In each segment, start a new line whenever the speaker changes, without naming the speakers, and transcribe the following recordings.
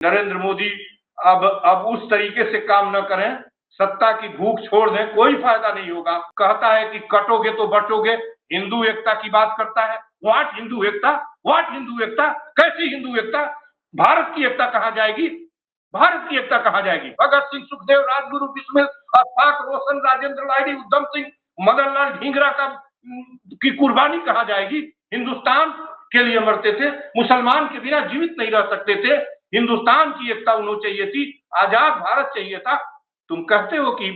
नरेंद्र मोदी अब उस तरीके से काम न करें, सत्ता की भूख छोड़ दें, कोई फायदा नहीं होगा। कहता है कि कटोगे तो बटोगे, हिंदू एकता की बात करता है। व्हाट हिंदू एकता, व्हाट हिंदू एकता, कैसी हिंदू एकता? भारत की एकता कहाँ जाएगी? भारत की एकता कहाँ जाएगी? भगत सिंह, सुखदेव, राजगुरु, बिस्मिल, अशफाक, रोशन, राजेंद्र लाहिड़ी, उधम सिंह, मदन लाल ढींगरा का की कुर्बानी कहाँ जाएगी? हिंदुस्तान के लिए मरते थे, मुसलमान के बिना जीवित नहीं रह सकते थे। हिंदुस्तान की एकता उन्हें चाहिए थी, आजाद भारत चाहिए था। तुम कहते हो कि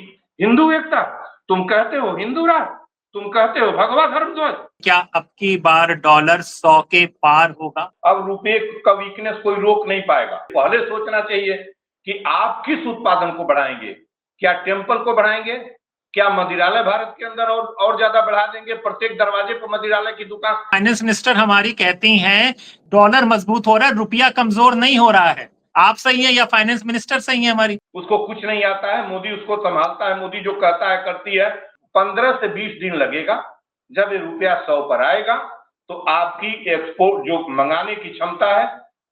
हिंदू एकता, तुम कहते हो हिंदू राज, तुम कहते हो भगवा धर्म ध्वज।
क्या अब की बार डॉलर 100 के पार होगा?
अब रुपये का वीकनेस कोई रोक नहीं पाएगा। पहले सोचना चाहिए कि आप किस उत्पादन को बढ़ाएंगे। क्या टेम्पल को बढ़ाएंगे? क्या मदिरालय भारत के अंदर और ज्यादा बढ़ा देंगे? प्रत्येक दरवाजे पर मदिरालय की दुकान।
फाइनेंस मिनिस्टर हमारी कहती हैं डॉलर मजबूत हो रहा है, रुपया कमजोर नहीं हो रहा है। आप सही है या फाइनेंस मिनिस्टर सही है हमारी?
उसको कुछ नहीं आता है, मोदी उसको संभालता है। मोदी जो कहता है करती है। 15 से 20 दिन लगेगा। जब ये रुपया 100 पर आएगा तो आपकी एक्सपोर्ट जो मंगाने की क्षमता है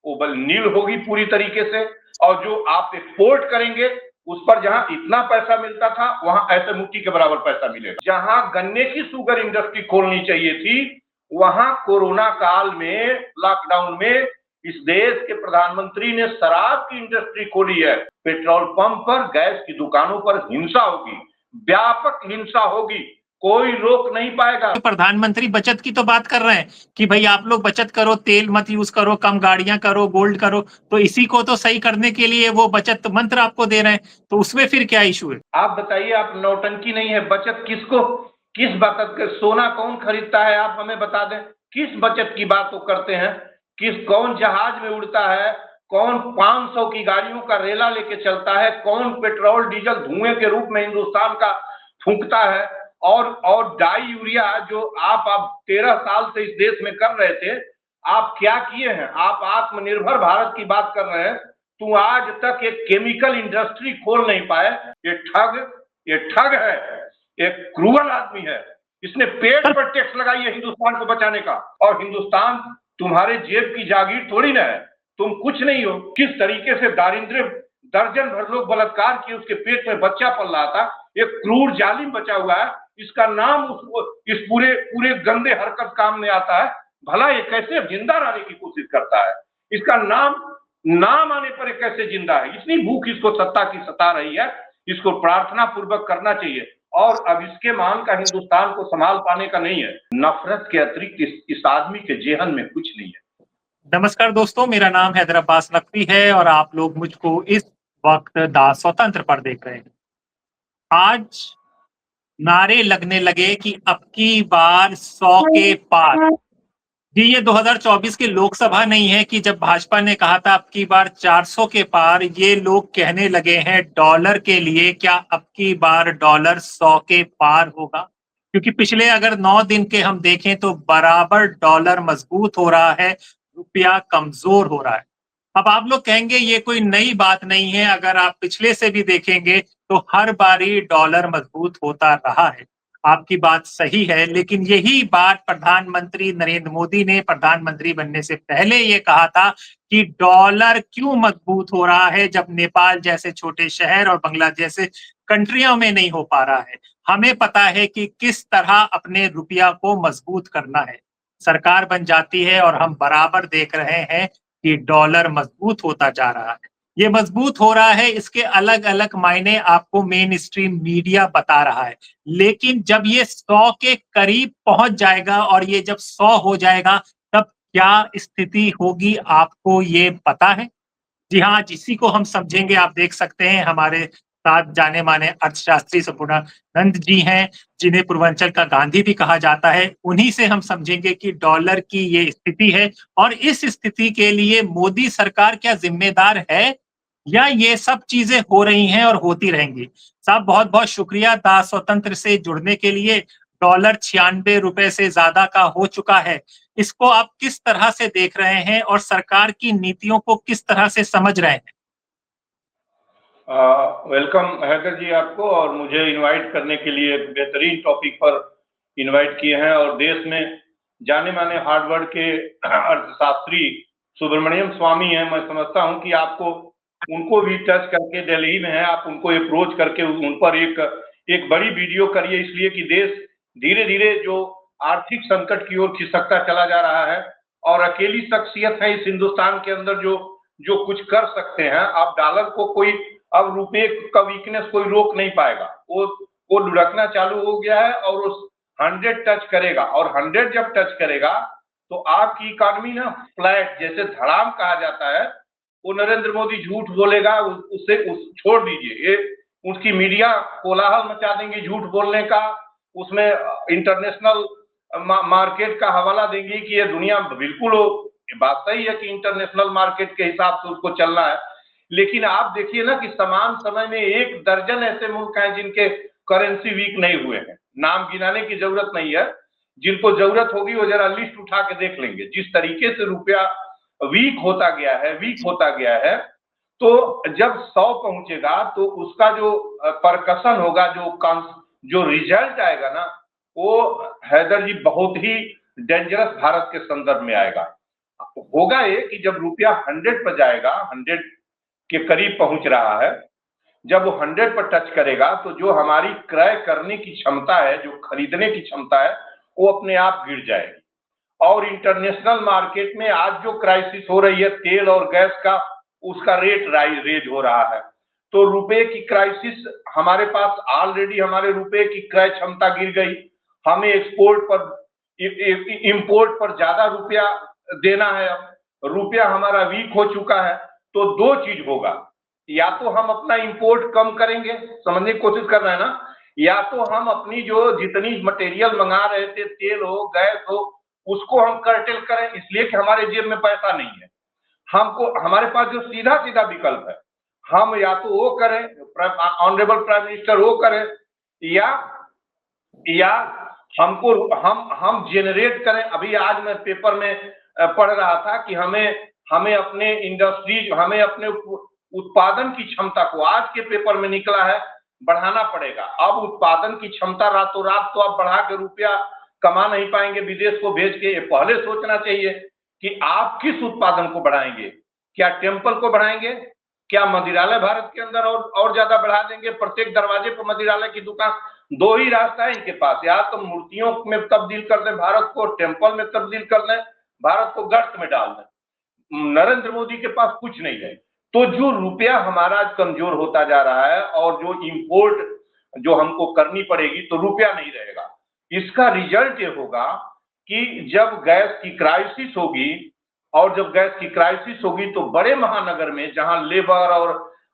वो बल नील होगी पूरी तरीके से, और जो आप एक्सपोर्ट करेंगे उस पर जहां इतना पैसा मिलता था वहां ऐसे मुट्ठी के बराबर पैसा मिलेगा। जहां गन्ने की शुगर इंडस्ट्री खोलनी चाहिए थी, वहां कोरोना काल में, लॉकडाउन में इस देश के प्रधानमंत्री ने शराब की इंडस्ट्री खोली है। पेट्रोल पंप पर, गैस की दुकानों पर हिंसा होगी, व्यापक हिंसा होगी, कोई रोक नहीं पाएगा।
प्रधानमंत्री बचत की तो बात कर रहे हैं कि भाई आप लोग बचत करो, तेल मत यूज करो, कम गाड़ियां करो, गोल्ड करो, तो इसी को तो सही करने के लिए वो बचत मंत्र आपको दे रहे हैं, तो उसमें फिर क्या इशू है?
आप बताइए, आप नौटंकी नहीं है? बचत किसको, किस बचत के? सोना कौन खरीदता है? आप हमें बता दें, किस बचत की बात वो करते हैं? कौन जहाज में उड़ता है? कौन 500 की गाड़ियों का रेला लेके चलता है? कौन पेट्रोल डीजल धुएं के रूप में हिंदुस्तान का फूंकता है? और डाई यूरिया जो आप 13 साल से इस देश में कर रहे थे, आप क्या किए हैं? आप आत्मनिर्भर भारत की बात कर रहे हैं, तू आज तक एक केमिकल इंडस्ट्री खोल नहीं पाए। ये ठग है, एक क्रूअल आदमी है। इसने पेट पर टैक्स लगाई है हिंदुस्तान को बचाने का, और हिंदुस्तान तुम्हारे जेब की जागीर थोड़ी ना है। तुम कुछ नहीं हो। किस तरीके से दारिंद्र, दर्जन भर लोग बलात्कार किए, उसके पेट में बच्चा पल रहा था। एक क्रूर जालिम बचा हुआ है, इसका नाम इस पूरे गंदे हरकत काम में आता है। भला ये कैसे जिंदा रहने की कोशिश करता है? इसका नाम आने पर कैसे जिंदा है? इतनी भूख इसको सत्ता की सता रही है। इसको प्रार्थना पूर्वक करना चाहिए, और अब इसके मान का हिंदुस्तान को संभाल पाने का नहीं है। नफरत के अतिरिक्त इस आदमी के जेहन में कुछ नहीं है।
नमस्कार दोस्तों, मेरा नाम हैदर अब्बास नकवी है और आप लोग मुझको इस वक्त दा स्वतंत्र पर देख रहे हैं। आज नारे लगने लगे कि अब की बार 100 के पार। जी, ये 2024 की लोकसभा नहीं है कि जब भाजपा ने कहा था अब की बार 400 के पार, ये लोग कहने लगे हैं डॉलर के लिए क्या अब की बार डॉलर 100 के पार होगा? क्योंकि पिछले अगर 9 दिन के हम देखें तो बराबर डॉलर मजबूत हो रहा है, रुपया कमजोर हो रहा है। अब आप लोग कहेंगे ये कोई नई बात नहीं है, अगर आप पिछले से भी देखेंगे तो हर बारी डॉलर मजबूत होता रहा है। आपकी बात सही है, लेकिन यही बात प्रधानमंत्री नरेंद्र मोदी ने प्रधानमंत्री बनने से पहले ये कहा था कि डॉलर क्यों मजबूत हो रहा है जब नेपाल जैसे छोटे शहर और बांग्लादेश जैसे कंट्रियों में नहीं हो पा रहा है। हमें पता है कि किस तरह अपने रुपया को मजबूत करना है। सरकार बन जाती है और हम बराबर देख रहे हैं कि डॉलर मजबूत होता जा रहा है। ये मजबूत हो रहा है, इसके अलग अलग मायने आपको मेन स्ट्रीम मीडिया बता रहा है, लेकिन जब ये 100 के करीब पहुंच जाएगा और ये जब 100 हो जाएगा तब क्या स्थिति होगी आपको ये पता है? जी हाँ, इसी को हम समझेंगे। आप देख सकते हैं हमारे साथ जाने माने अर्थशास्त्री संपूर्णानंद जी हैं, जिन्हें पूर्वांचल का गांधी भी कहा जाता है। उन्हीं से हम समझेंगे कि डॉलर की ये स्थिति है और इस स्थिति के लिए मोदी सरकार क्या जिम्मेदार है या ये सब चीजें हो रही हैं और होती रहेंगी। साहब बहुत बहुत शुक्रिया दा स्वतंत्र से जुड़ने के लिए। डॉलर 96 रुपए से ज्यादा का हो चुका है, इसको आप किस तरह से देख रहे हैं और सरकार की नीतियों को किस तरह से समझ रहे हैं?
वेलकम हैदर जी आपको, और मुझे इनवाइट करने के लिए बेहतरीन टॉपिक पर इनवाइट किए हैं। और देश में जाने माने हार्वर्ड के अर्थशास्त्री सुब्रमण्यम स्वामी है, मैं समझता हूं कि आपको उनको भी टच करके, दिल्ली में है, आप उनको अप्रोच करके उन पर एक बड़ी वीडियो करिए, इसलिए कि देश धीरे धीरे जो आर्थिक संकट की ओर खिसकता चला जा रहा है और अकेली शख्सियत है इस हिंदुस्तान के अंदर जो जो कुछ कर सकते हैं। अब डॉलर को कोई, अब रुपये का वीकनेस कोई रोक नहीं पाएगा, वो लुढ़कना चालू हो गया है और उस 100 टच करेगा, और 100 जब टच करेगा तो आपकी इकॉनमी ना फ्लैट, जैसे धड़ाम कहा जाता है, वो नरेंद्र मोदी झूठ बोलेगा, उससे छोड़ दीजिए, ये उसकी मीडिया कोलाहल मचा देंगे झूठ बोलने का, उसमें इंटरनेशनल मार्केट का हवाला देंगी कि ये दुनिया बिल्कुल हो। बात सही है कि इंटरनेशनल मार्केट के हिसाब से उसको चलना है, लेकिन आप देखिए ना कि समान समय में 1 दर्जन ऐसे मुल्क हैं जिनके करेंसी वीक नहीं हुए हैं। नाम गिनाने की जरूरत नहीं है, जिनको जरूरत होगी वो जरा लिस्ट उठा के देख लेंगे। जिस तरीके से रुपया वीक होता गया है, तो जब 100 पहुंचेगा तो उसका जो परकसन होगा, जो रिजल्ट आएगा ना, वो हैदर जी बहुत ही डेंजरस भारत के संदर्भ में आएगा। होगा ये कि जब रुपया 100 पर जाएगा, 100 के करीब पहुंच रहा है, जब वो 100 पर टच करेगा तो जो हमारी क्रय करने की क्षमता है, जो खरीदने की क्षमता है, वो अपने आप गिर जाएगी। और इंटरनेशनल मार्केट में आज जो क्राइसिस हो रही है तेल और गैस का, उसका रेट रेज हो रहा है, तो रुपए की क्राइसिस हमारे पास ऑलरेडी, हमारे रुपए की क्रय क्षमता गिर गई, हमें एक्सपोर्ट पर, इंपोर्ट पर ज्यादा रुपया देना है, अब रुपया हमारा वीक हो चुका है। तो 2 चीज होगा, या तो हम अपना इंपोर्ट कम करेंगे, समझने की कोशिश कर रहे हैं ना, या तो हम अपनी जो जितनी मटेरियल मंगा रहे थे, तेल हो गैस हो, उसको हम कर्टेल करें, इसलिए कि हमारे जेब में पैसा नहीं है। हमको, हमारे पास जो सीधा सीधा विकल्प है, हम या तो वो करें, ऑनरेबल प्राइम मिनिस्टर वो करें, या हमको हम जेनरेट करें। अभी आज मैं पेपर में पढ़ रहा था कि हमें अपने इंडस्ट्रीज, हमें अपने उत्पादन की क्षमता को, आज के पेपर में निकला है, बढ़ाना पड़ेगा। अब उत्पादन की क्षमता रातों रात तो आप बढ़ा के रुपया कमा नहीं पाएंगे विदेश को भेज के। पहले सोचना चाहिए कि आप किस उत्पादन को बढ़ाएंगे, क्या टेम्पल को बढ़ाएंगे, क्या मदिरालय भारत के अंदर और ज्यादा बढ़ा देंगे, प्रत्येक दरवाजे पर मदिरालय की दुकान। 2 ही रास्ता है इनके पास, या तो मूर्तियों में तब्दील कर दें भारत को, टेम्पल में तब्दील कर दें, भारत को गर्त में डाल दें। नरेंद्र मोदी के पास कुछ नहीं है, तो जो रुपया हमारा कमजोर होता जा रहा है और जो इंपोर्ट जो हमको करनी पड़ेगी, तो रुपया नहीं रहेगा। इसका रिजल्ट ये होगा कि जब गैस की क्राइसिस होगी, और जब गैस की क्राइसिस होगी तो बड़े महानगर में, जहां लेबर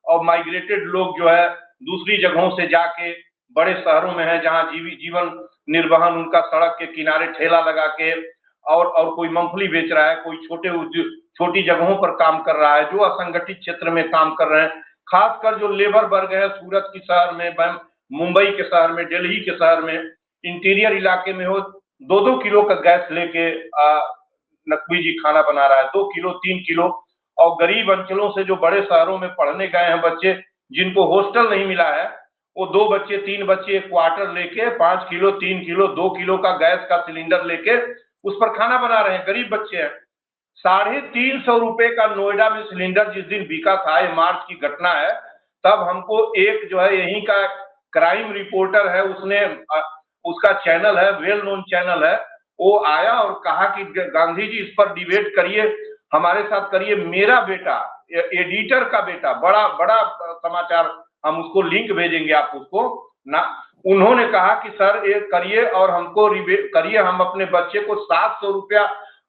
और माइग्रेटेड लोग जो है दूसरी जगहों से जाके बड़े शहरों में है, जहां जीवन निर्वहन उनका सड़क के किनारे ठेला लगा के, और कोई मूंगफली बेच रहा है, कोई छोटी जगहों पर काम कर रहा है, जो असंगठित क्षेत्र में काम कर रहे हैं, खासकर जो लेबर वर्ग है, सूरत के शहर में, मुंबई के शहर में, दिल्ली के शहर में, इंटीरियर इलाके में हो, 2-2 किलो का गैस लेके नकवी जी खाना बना रहा है, 2 किलो 3 किलो। और गरीब अंचलों से जो बड़े शहरों में पढ़ने गए हैं बच्चे, जिनको हॉस्टल नहीं मिला है, वो 2 बच्चे 3 बच्चे क्वार्टर लेके 5 किलो 3 किलो 2 किलो का गैस का सिलेंडर लेके उस पर खाना बना रहे हैं, गरीब बच्चे हैं। 350 रुपए का नोएडा में सिलेंडर जिस दिन बिका था, ये मार्च की घटना है, तब हमको एक जो है यहीं का क्राइम रिपोर्टर है, उसने उसका चैनल है, वेल नोन चैनल है, वो आया और कहा कि गांधी जी इस पर डिबेट करिए, हमारे साथ करिए। मेरा बेटा, एडिटर का बेटा, बड़ा समाचार, हम उसको लिंक भेजेंगे आप उसको ना, उन्होंने कहा कि सर ये करिए और हमको करिए, हम अपने बच्चे को 700 रुपया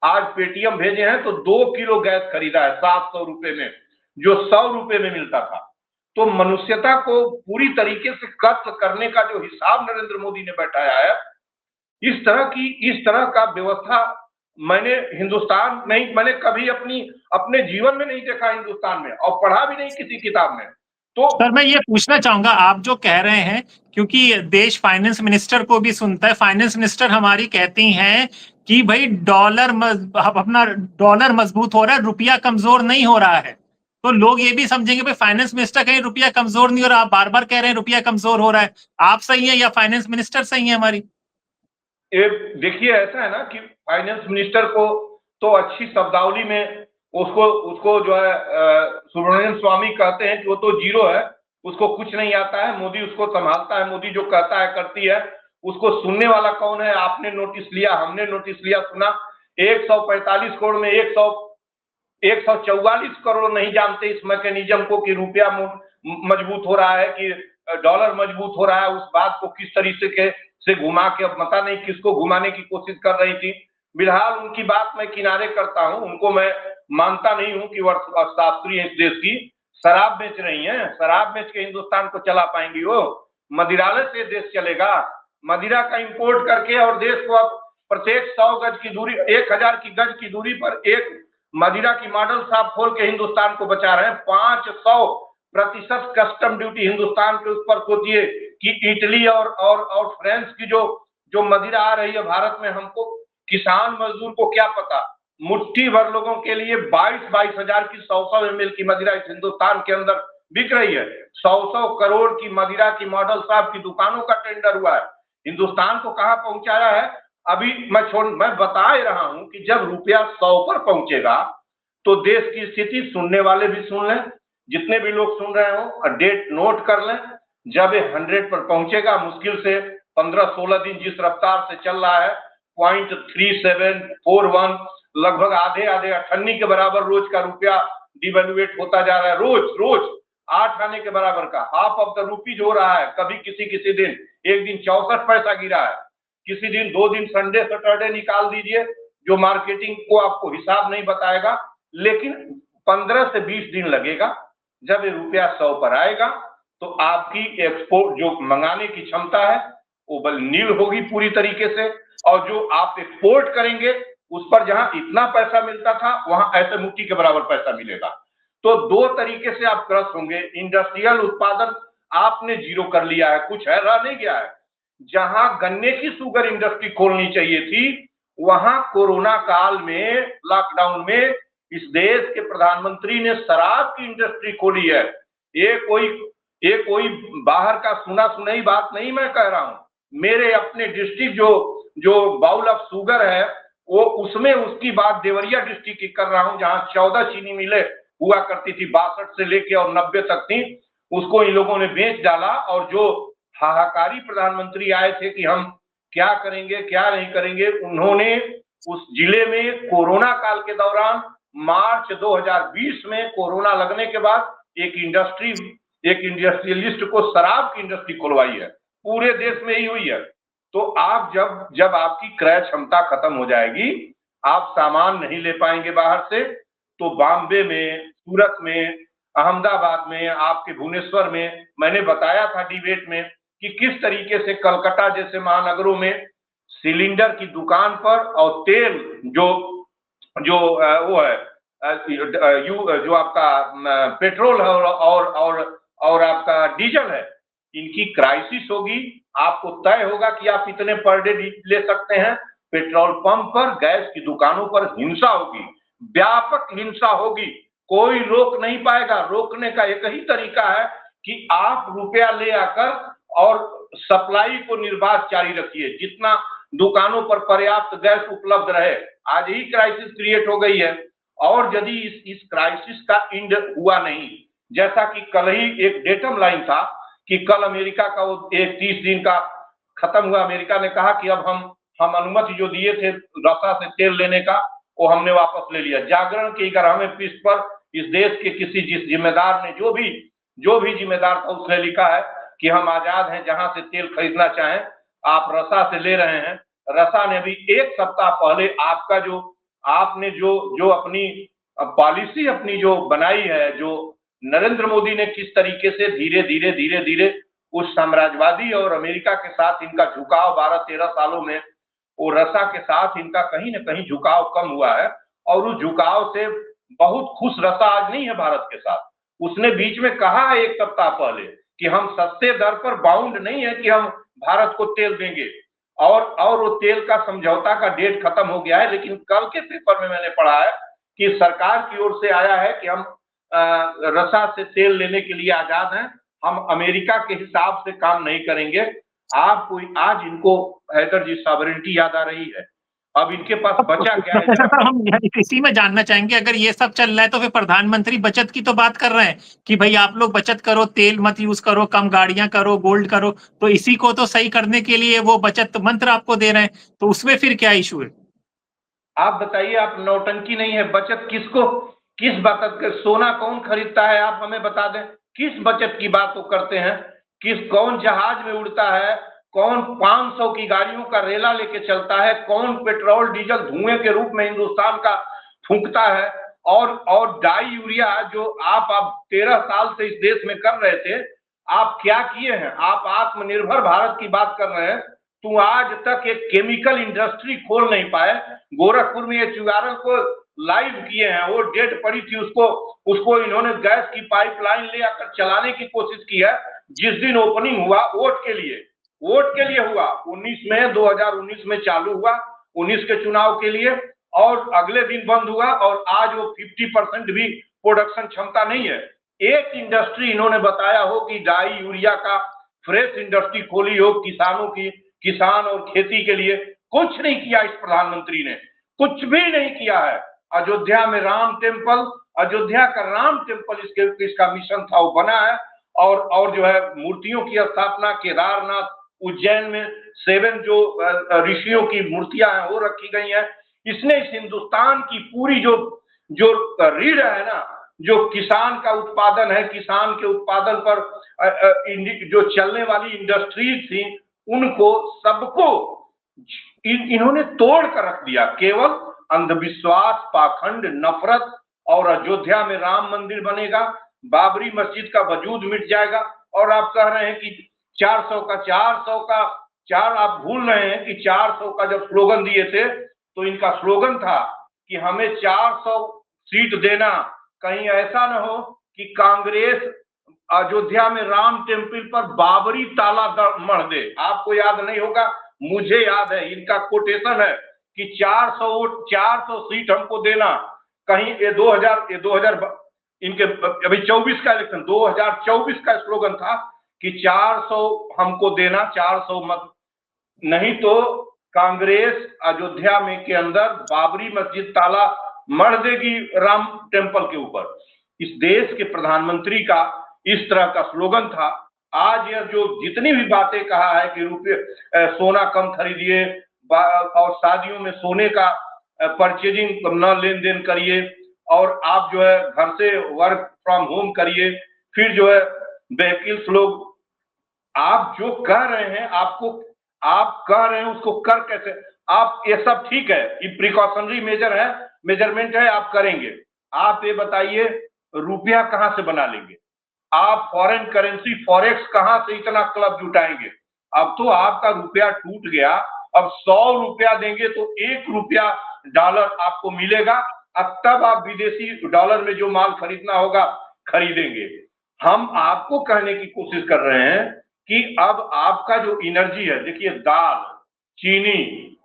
आज पेटीएम भेजे हैं, तो 2 किलो गैस खरीदा है 700 रुपए में, जो 100 रुपए में मिलता था। तो मनुष्यता को पूरी तरीके से कत्ल करने का जो हिसाब नरेंद्र मोदी ने बैठाया है, इस तरह का व्यवस्था मैंने हिंदुस्तान नहीं, मैंने कभी अपने जीवन में नहीं देखा हिंदुस्तान में, और पढ़ा भी नहीं किसी किताब में। तो
सर मैं ये पूछना चाहूंगा, आप जो कह रहे हैं, क्योंकि देश फाइनेंस मिनिस्टर को भी सुनता है, फाइनेंस मिनिस्टर हमारी कहती हैं कि भाई अपना डॉलर मजबूत हो रहा है, रुपया कमजोर नहीं हो रहा है। तो लोग ये भी समझेंगे भाई फाइनेंस मिनिस्टर कहीं रुपया कमजोर नहीं हो रहा, आप बार बार कह रहे हैं रुपया कमजोर हो रहा है। आप सही है या फाइनेंस मिनिस्टर सही है हमारी?
देखिए ऐसा है ना कि फाइनेंस मिनिस्टर को तो अच्छी शब्दावली में उसको उसको जो है सुब्रमण्यम स्वामी कहते हैं कि वो तो जीरो है, उसको कुछ नहीं आता है, मोदी उसको संभालता है, मोदी जो कहता है करती है। उसको सुनने वाला कौन है? आपने नोटिस लिया, हमने नोटिस लिया, सुना। 145 करोड़ में 144 करोड़ नहीं जानते इस मैकेनिज्म को कि रुपया मजबूत हो रहा है कि डॉलर मजबूत हो रहा है। उस बात को किस तरीके से घुमा के, अब पता नहीं किसको घुमाने की कोशिश कर रही थी। फिलहाल उनकी बात मैं किनारे करता हूं, उनको मैं मानता नहीं हूं कि अर्थशास्त्री इस देश की। शराब बेच रही हैं, शराब बेच के हिंदुस्तान को चला पाएंगी वो? मदिरालय से देश चलेगा? मदिरा का इंपोर्ट करके और देश को अब प्रत्येक 100 गज की दूरी, 1000 की गज की दूरी पर एक मदिरा की मॉडल शॉप खोल के हिंदुस्तान को बचा रहे हैं। 500% कस्टम ड्यूटी हिंदुस्तान के उस पर। सोचिए कि इटली और फ्रांस की जो मदिरा आ रही है भारत में, हमको किसान मजदूर को क्या पता। मुट्ठी भर लोगों के लिए 22 हजार की 100 ml की मदिरा इस हिंदुस्तान के अंदर बिक रही है। 100 करोड़ की मदिरा की मॉडल शॉप की दुकानों का टेंडर हुआ है। हिंदुस्तान को कहां पहुंचाया है? अभी मैं बता ही रहा हूं कि जब रुपया 100 पर पहुंचेगा तो देश की स्थिति सुनने वाले भी सुन लें, जितने भी लोग सुन रहे हो डेट नोट कर लें। जब ये 100 पर पहुंचेगा, मुश्किल से 15-16 दिन जिस रफ्तार से चल रहा है, 0.3741, लगभग आधे अठन्नी के बराबर रोज का रुपया डिवेल्युएट होता जा रहा है। रोज 8 आने के बराबर का, हाफ ऑफ द रुपीज हो रहा है। कभी किसी दिन एक दिन 64 पैसा गिरा है, किसी दिन 2 दिन संडे सैटरडे निकाल दीजिए, जो मार्केटिंग को आपको हिसाब नहीं बताएगा। लेकिन 15 से 20 दिन लगेगा। जब ये रुपया 100 पर आएगा तो आपकी एक्सपोर्ट जो मंगाने की क्षमता है वो बल नील होगी पूरी तरीके से, और जो आप एक्सपोर्ट करेंगे उस पर जहां इतना पैसा मिलता था वहां ऐसे मुट्ठी के बराबर पैसा मिलेगा। तो 2 तरीके से आप क्रस होंगे। इंडस्ट्रियल उत्पादन आपने जीरो कर लिया है, कुछ है, रह नहीं गया है। जहां गन्ने की शुगर इंडस्ट्री खोलनी चाहिए थी, वहां कोरोना काल में, लॉकडाउन में इस देश के प्रधानमंत्री ने शराब की इंडस्ट्री खोली है। ये कोई बाहर का सुना सुनाई बात नहीं मैं कह रहा हूं। मेरे अपने डिस्ट्रिक्ट जो बाउल ऑफ शुगर है, वो उसमें उसकी बात देवरिया डिस्ट्रिक्ट की कर रहा हूं, जहां 14 चीनी मिलें हुआ करती थी, 62 से लेके और 90 तक थी। उसको इन लोगों ने बेच डाला, और जो हाहाकारी प्रधानमंत्री आए थे कि हम क्या करेंगे क्या नहीं करेंगे, उन्होंने उस जिले में कोरोना काल के दौरान मार्च 2020 में कोरोना लगने के बाद एक इंडस्ट्रियलिस्ट को शराब की इंडस्ट्री खुलवाई है। पूरे देश में ही हुई है। तो आप जब आपकी क्रय क्षमता खत्म हो जाएगी, आप सामान नहीं ले पाएंगे बाहर से, तो बॉम्बे में, सूरत में, अहमदाबाद में, आपके भुवनेश्वर में, मैंने बताया था डिबेट में कि किस तरीके से कलकत्ता जैसे महानगरों में सिलेंडर की दुकान पर और तेल वो है जो आपका पेट्रोल है और आपका डीजल है, इनकी क्राइसिस होगी। आपको तय होगा कि आप इतने पर डे ले सकते हैं। पेट्रोल पंप पर, गैस की दुकानों पर हिंसा होगी, व्यापक हिंसा होगी, कोई रोक नहीं पाएगा। रोकने का एक ही तरीका है कि आप रुपया ले आकर और सप्लाई को निर्बाध जारी रखिए, जितना दुकानों पर पर्याप्त गैस उपलब्ध रहे। आज ही क्राइसिस क्रिएट हो गई है, और यदि इस क्राइसिस का एंड हुआ नहीं, जैसा कि कल ही एक डेटम लाइन था कि कल अमेरिका का वो एक 30 दिन का खत्म हुआ। अमेरिका ने कहा कि अब हम अनुमति जो दिए थे रसा से तेल लेने का, वो हमने वापस ले लिया। जागरण की 11वें पृष्ठ पर इस देश के किसी जिम्मेदार ने, जो भी जिम्मेदार था, उसने लिखा है कि हम आजाद हैं, जहां से तेल खरीदना चाहें आप रसा से ले रहे हैं। रसा ने भी 1 सप्ताह पहले आपने जो अपनी पॉलिसी अपनी जो बनाई है, जो नरेंद्र मोदी ने किस तरीके से धीरे धीरे उस साम्राज्यवादी और अमेरिका के साथ इनका झुकाव 12-13 सालों में, वो रसा के साथ इनका कहीं ना कहीं झुकाव कम हुआ है। और उस झुकाव से बहुत खुश रसा आज नहीं है भारत के साथ। उसने बीच में कहा है 1 सप्ताह पहले कि हम सस्ते दर पर बाउंड नहीं है कि हम भारत को तेल देंगे, और वो तेल का समझौता का डेट खत्म हो गया है। लेकिन कल के पेपर में मैंने पढ़ा है कि सरकार की ओर से आया है कि हम रसा से तेल लेने के लिए आजाद हैं, हम अमेरिका के हिसाब से काम नहीं करेंगे। आपको आज इनको हैदर जी सॉवरेंटी याद आ रही है। अब इनके पास बचा क्या है?
प्रोफेसर साहब, हम इसी में जानना चाहेंगे, अगर ये सब चल रहा है तो फिर प्रधानमंत्री बचत की तो बात कर रहे हैं कि भाई आप लोग बचत करो, तेल मत यूज करो, कम गाड़ियां करो, गोल्ड करो, तो इसी को तो सही करने के लिए वो बचत मंत्र आपको दे रहे हैं, तो उसमें फिर क्या इशू है?
आप बताइए, आप नौटंकी नहीं है, बचत किसको, किस बचत का, सोना कौन खरीदता है? आप हमें बता दें, किस बचत की बात वो करते हैं? कौन जहाज में उड़ता है? कौन 500 की गाड़ियों का रेला लेके चलता है? कौन पेट्रोल डीजल धुएं के रूप में हिंदुस्तान का फूंकता है? और डाई यूरिया जो आप 13 साल से इस देश में कर रहे थे, आप क्या किए हैं? आप आत्मनिर्भर भारत की बात कर रहे हैं, तो आज तक एक केमिकल इंडस्ट्री खोल नहीं पाए। गोरखपुर में HURL को लाइव किए हैं, वो डेट पड़ी थी, उसको इन्होंने गैस की पाइपलाइन ले आकर चलाने की कोशिश की है। जिस दिन ओपनिंग हुआ वोट के लिए हुआ, 2019 में चालू हुआ, 19 के चुनाव के लिए, और अगले दिन बंद हुआ, और आज वो 50% भी प्रोडक्शन क्षमता नहीं है। एक इंडस्ट्री इन्होंने बताया हो कि डाई यूरिया का फ्रेश इंडस्ट्री खोली हो किसान और खेती के लिए, कुछ नहीं किया इस प्रधानमंत्री ने, कुछ भी नहीं किया है। अयोध्या में राम टेम्पल, अयोध्या का राम टेम्पल इसका मिशन था, वो बना है। और जो है मूर्तियों की स्थापना, केदारनाथ, उज्जैन में 7 जो ऋषियों की मूर्तियां हैं वो रखी गई हैं। इसने इस हिंदुस्तान की पूरी जो जो रीढ़ है ना, जो किसान का उत्पादन है, किसान के उत्पादन पर जो चलने वाली इंडस्ट्रीज थी, उनको सबको इन्होंने तोड़ कर रख दिया। केवल अंधविश्वास, पाखंड, नफरत, और अयोध्या में राम मंदिर बनेगा, बाबरी मस्जिद का वजूद मिट जाएगा। और आप कह रहे हैं कि 400 का आप भूल रहे हैं कि 400 का जब स्लोगन दिए थे, तो इनका स्लोगन था कि हमें 400 सीट देना, कहीं ऐसा ना हो कि कांग्रेस अयोध्या में राम टेम्पल पर बाबरी ताला मढ़ दे। आपको याद नहीं होगा, मुझे याद है, इनका कोटेशन है कि 400 सीट हमको देना। कहीं ये 2000 इनके अभी 24 का इलेक्शन, 2024 का स्लोगन था कि 400 हमको देना, 400 मत, नहीं तो कांग्रेस अयोध्या में के अंदर बाबरी मस्जिद ताला मढ़ देगी राम टेम्पल के ऊपर। इस देश के प्रधानमंत्री का इस तरह का स्लोगन था। आज यह जो जितनी भी बातें कहा है कि सोना कम खरीदिए, और शादियों में सोने का परचेजिंग न लेन देन करिए, और आप जो है घर से वर्क फ्रॉम होम करिए, फिर जो है व्हीकल्स लोग, आप जो कह रहे हैं, आप कह रहे हैं उसको कर कैसे? आप ये सब ठीक है, ये प्रिकॉशनरी मेजर है, मेजरमेंट है, आप करेंगे। आप ये बताइए, रुपया कहां से बना लेंगे? आप फॉरेन करेंसी फॉरेक्स कहां से इतना क्लब जुटाएंगे? अब तो आपका रुपया टूट गया, अब 100 रुपया देंगे तो 1 रुपया डॉलर आपको मिलेगा, अब तब आप विदेशी डॉलर में जो माल खरीदना होगा खरीदेंगे। हम आपको कहने की कोशिश कर रहे हैं कि अब आपका जो एनर्जी है, देखिए दाल, चीनी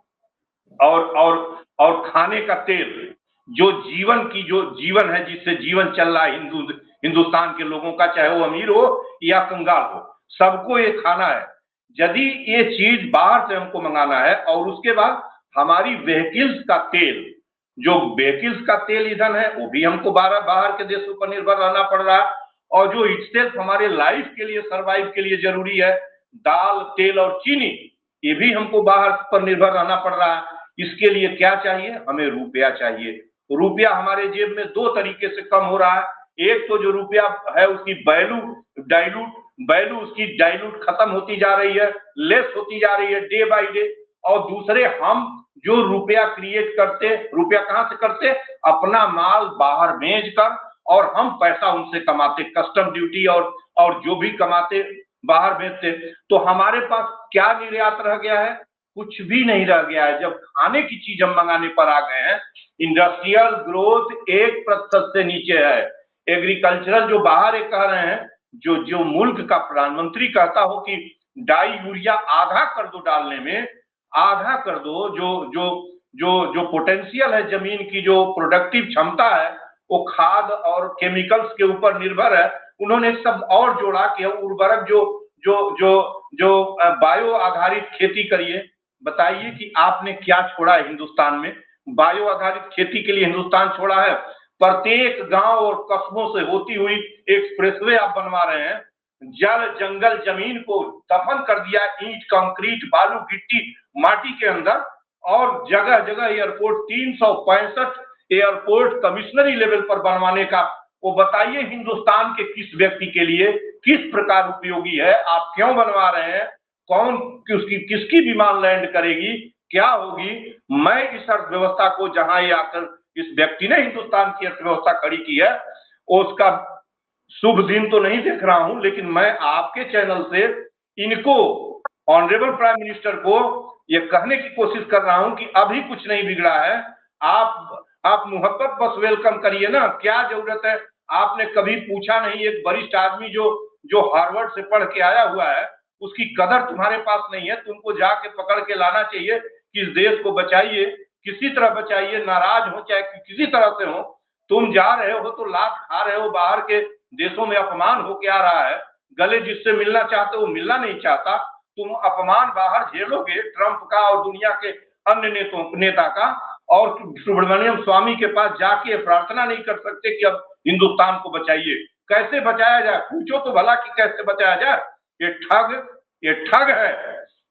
और खाने का तेल, जो जीवन है, जिससे जीवन चल रहा है हिंदुस्तान के लोगों का, चाहे वो अमीर हो या कंगाल हो, सबको ये खाना है। यदि ये चीज बाहर से हमको मंगाना है, और उसके बाद हमारी व्हीकल्स का तेल, जो व्हीकल्स का तेल ईंधन है, वो भी हमको बाहर के देशों पर निर्भर रहना पड़ रहा है। और जो इटसेल्फ हमारे लाइफ के लिए, सर्वाइव के लिए जरूरी है, दाल, तेल और चीनी, ये भी हमको बाहर पर निर्भर रहना पड़ रहा है। इसके लिए क्या चाहिए? हमें रुपया चाहिए। रुपया हमारे जेब में 2 तरीके से कम हो रहा है। एक तो जो रुपया है उसकी वैल्यू उसकी डाइल्यूट खत्म होती जा रही है, लेस होती जा रही है डे बाय डे। और दूसरे, हम जो रुपया क्रिएट करते, रुपया कहां से करते? अपना माल बाहर भेज कर, और हम पैसा उनसे कमाते, कस्टम ड्यूटी और जो भी कमाते बाहर भेजते। तो हमारे पास क्या निर्यात रह गया है? कुछ भी नहीं रह गया है। जब खाने की चीज हम मंगाने पर आ गए हैं, इंडस्ट्रियल ग्रोथ 1% से नीचे है। एग्रीकल्चरल जो बाहर कह रहे हैं, जो मुल्क का प्रधानमंत्री कहता हो कि डाई यूरिया आधा कर दो डालने में, आधा कर दो, जो पोटेंशियल है जमीन की, जो प्रोडक्टिव क्षमता है, वो खाद और केमिकल्स के ऊपर निर्भर है। उन्होंने सब और जोड़ा कि उर्वरक जो बायो आधारित खेती करिए, बताइए कि आपने क्या छोड़ा है हिंदुस्तान में। बायो आधारित खेती के लिए हिंदुस्तान छोड़ा है, प्रत्येक गांव और कस्बों से होती हुई एक्सप्रेसवे आप बनवा रहे हैं, जल जंगल जमीन को दफन कर दिया ईंट कंक्रीट बालू गिट्टी माटी के अंदर, और जगह जगह एयरपोर्ट 365 एयरपोर्ट कमिश्नरी लेवल पर बनवाने का, वो बताइए हिंदुस्तान के किस व्यक्ति के लिए किस प्रकार उपयोगी है, आप क्यों बनवा रहे हैं, कौन किसकी विमान लैंड करेगी, क्या होगी। मैं इस अर्थव्यवस्था को, जहां ये आकर इस व्यक्ति ने हिंदुस्तान की अर्थव्यवस्था खड़ी की है, उसका शुभ दिन तो नहीं देख रहा हूं, लेकिन मैं आपके चैनल से इनको, ऑनरेबल प्राइम मिनिस्टर को ये कहने की कोशिश कर रहा हूं कि अभी कुछ नहीं बिगड़ा है, आप मोहब्बत बस वेलकम करिए ना, क्या जरूरत है। आपने कभी पूछा नहीं, एक वरिष्ठ आदमी जो हार्वर्ड से पढ़ के आया हुआ है, उसकी कदर तुम्हारे पास नहीं है, तुमको जाके पकड़ के लाना चाहिए कि इस देश को बचाइए, किसी तरह बचाइए, नाराज हो चाहे किसी तरह से हो। तुम जा रहे हो तो लात खा रहे हो, बाहर के देशों में अपमान होके आ रहा है, गले जिससे मिलना चाहते हो मिलना नहीं चाहता, तुम अपमान बाहर झेलोगे ट्रंप का और दुनिया के अन्य नेता का, और सुब्रमण्यम स्वामी के पास जाके प्रार्थना नहीं कर सकते कि अब हिंदुस्तान को बचाइए। कैसे बचाया जाए, पूछो तो भला कि कैसे बचाया जाए। ये ठग है,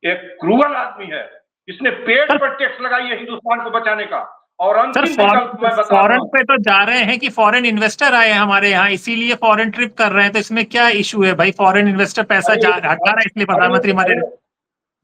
एक क्रूअल आदमी है, इसने पेट पर टैक्स लगाई है हिंदुस्तान को बचाने का। और अंतिम विकल्प मैं बता रहा हूं,
पे तो जा रहे हैं कि फॉरेन इन्वेस्टर आए हमारे यहाँ, इसीलिए फॉरेन ट्रिप कर रहे हैं, तो इसमें क्या इशू है भाई, फॉरेन इन्वेस्टर पैसा हटा रहा है इसलिए प्रधानमंत्री मर रहे।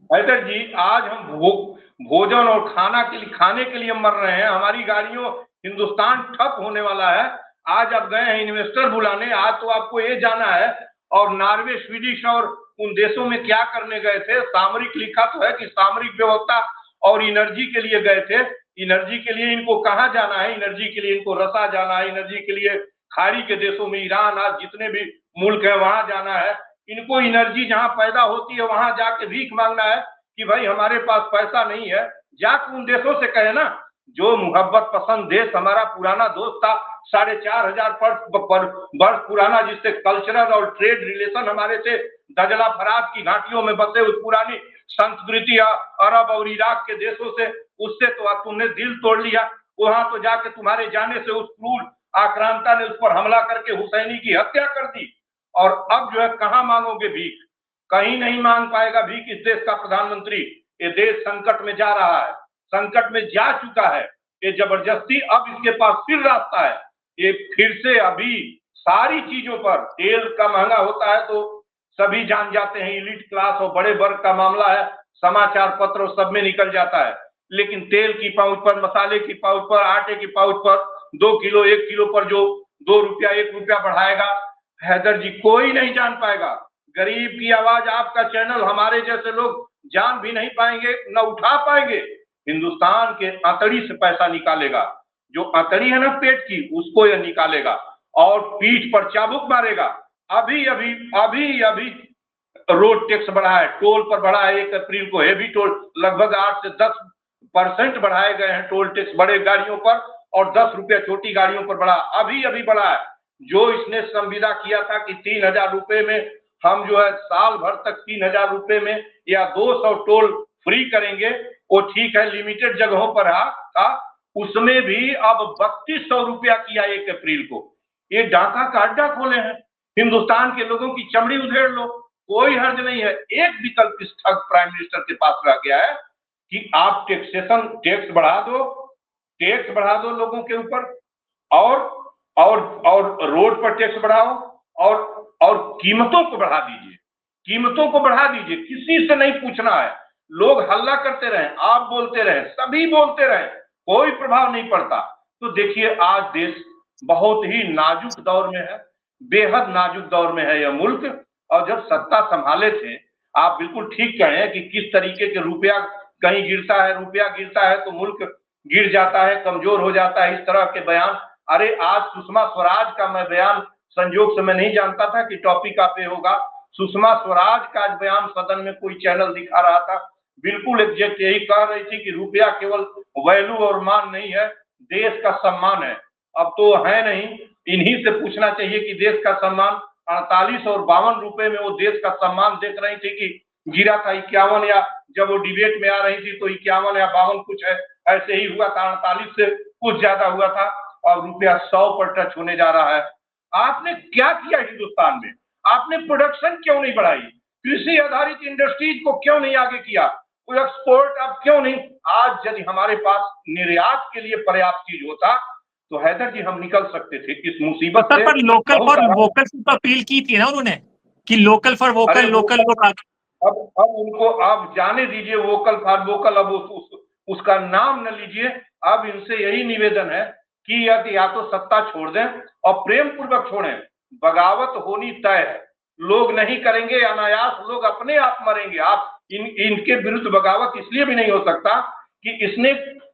हैदर जी, आज हम भोजन और खाने के लिए मर रहे हैं, हमारी गाड़ियों, हिंदुस्तान ठप होने वाला है। आज आप गए हैं इन्वेस्टर बुलाने, आज तो आपको ये जाना है, और नॉर्वे स्वीडिश और उन देशों में क्या करने गए थे, सामरिक लिखा तो है कि सामरिक व्यवस्था और एनर्जी के लिए गए थे। एनर्जी के लिए इनको कहाँ जाना है, एनर्जी के लिए इनको रसा जाना है, एनर्जी के लिए खाड़ी के देशों में ईरान आज जितने भी मुल्क है वहां जाना है। इनको एनर्जी जहां पैदा होती है वहां जाके भीख मांगना है कि भाई हमारे पास पैसा नहीं है। जाके उन देशों से कहे ना, जो मोहब्बत पसंद देश हमारा पुराना दोस्त था, 4500 वर्ष पुराना, जिससे कल्चरल और ट्रेड रिलेशन हमारे थे, दजला फरात की घाटियों में बसे उस पुरानी संस्कृति अरब और इराक के देशों से, उससे तो तुमने दिल तोड़ लिया। वहां तो जाके तुम्हारे जाने से उस क्रूर आक्रांता ने उस पर हमला करके हुसैनी की हत्या कर दी, और अब जो है कहां मांगोगे भीख, कहीं नहीं मांग पाएगा भीख इस देश का प्रधानमंत्री। ये देश संकट में जा रहा है, संकट में जा चुका है, ये जबरदस्ती अब इसके पास फिर रास्ता है, ये फिर से अभी सारी चीजों पर, तेल का महंगा होता है तो सभी जान जाते हैं, एलिट क्लास और बड़े वर्ग का मामला है, समाचार पत्र सब में निकल जाता है, लेकिन तेल की पाउच पर, मसाले की पाउच पर, आटे की पाउच पर 2 किलो 1 किलो पर जो 2 रुपया 1 रुपया बढ़ाएगा, हैदर जी कोई नहीं जान पाएगा। गरीब की आवाज आपका चैनल, हमारे जैसे लोग जान भी नहीं पाएंगे, न उठा पाएंगे। हिंदुस्तान के अतड़ी से पैसा निकालेगा, जो अतड़ी है ना पेट की, उसको यह निकालेगा और पीठ पर चाबुक मारेगा। अभी अभी अभी अभी रोड टैक्स बढ़ा है, टोल पर बढ़ा है, 1 अप्रैल को हेवी टोल लगभग 8 से 10% बढ़ाए गए हैं टोल टैक्स बड़े गाड़ियों पर, और 10 रुपया छोटी गाड़ियों पर बढ़ा, अभी अभी बढ़ा है। जो इसने संविदा किया था कि 3000 रुपए में हम जो है साल भर तक 3000 रुपए में या 200 टोल फ्री करेंगे, वो ठीक है लिमिटेड जगहों पर था, उसमें भी अब 3200 रुपया किया 1 अप्रैल को। ये डाका का अड्डा खोले हैं, हिंदुस्तान के लोगों की चमड़ी उधेड़ लो, कोई हर्ज नहीं है। एक विकल्प इस ठग प्राइम मिनिस्टर के पास रह गया है कि आप टैक्स बढ़ा दो लोगों के ऊपर, और रोड पर टैक्स बढ़ाओ, और कीमतों को बढ़ा दीजिए, किसी से नहीं पूछना है, लोग हल्ला करते रहें, आप बोलते रहें, सभी बोलते रहें, कोई प्रभाव नहीं पड़ता। तो देखिए आज देश बहुत ही नाजुक दौर में है, बेहद नाजुक दौर में है यह मुल्क। और जब सत्ता संभाले थे, आप बिल्कुल ठीक कहें कि किस तरीके के रुपया कहीं गिरता है तो मुल्क गिर जाता है, कमजोर हो जाता है, इस तरह के बयान। अरे आज सुषमा स्वराज का मैं बयान, संयोग से मैं नहीं जानता था कि टॉपिक आप पे होगा, सुषमा स्वराज का आज बयान सदन में कोई चैनल दिखा रहा था, बिल्कुल एग्जैक्ट यही कह रही थी कि रुपया केवल वैल्यू और मान नहीं है, देश का सम्मान है। अब तो है नहीं, इन्हीं से पूछना चाहिए कि देश का सम्मान 48 और 52 रुपए में वो देश का सम्मान देख रही थी कि गिरा था 51 या जब वो डिबेट में आ रही थी तो 51 या 52 कुछ है, ऐसे ही हुआ था, 48 से कुछ ज्यादा हुआ था, और रुपया 100 पर टच होने जा रहा है। आपने क्या किया हिंदुस्तान में? आपने प्रोडक्शन क्यों नहीं बढ़ाई? कृषि आधारित इंडस्ट्रीज को क्यों नहीं आगे किया? एक्सपोर्ट अब क्यों नहीं? आज यदि हमारे पास निर्यात के लिए पर्याप्त चीज होता तो हैदर जी हम निकल सकते थे इस मुसीबत से।
पर लोकल फॉर वोकल से तो अपील की थी ना उन्होंने कि लोकल फॉर वोकल, लोकल को
अब उनको अब जाने दीजिए, वोकल फॉर वोकल, अब उसका नाम न लीजिए। अब इनसे यही निवेदन है कि यदि या तो सत्ता छोड़ दें और प्रेम पूर्वक छोड़ें, बगावत होनी तय है, लोग नहीं करेंगे, अनायास लोग अपने आप मरेंगे। आप इनके विरुद्ध बगावत इसलिए भी नहीं हो सकता कि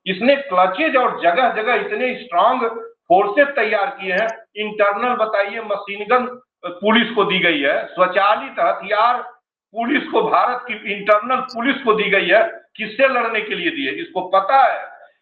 इसने क्लचेज और जगह जगह इतने स्ट्रांग फोर्सेस तैयार किए हैं। इंटरनल बताइए, मशीन गन पुलिस को दी गई है, स्वचालित हथियार पुलिस को, भारत की इंटरनल पुलिस को दी गई है। किससे लड़ने के लिए दी है? इसको पता है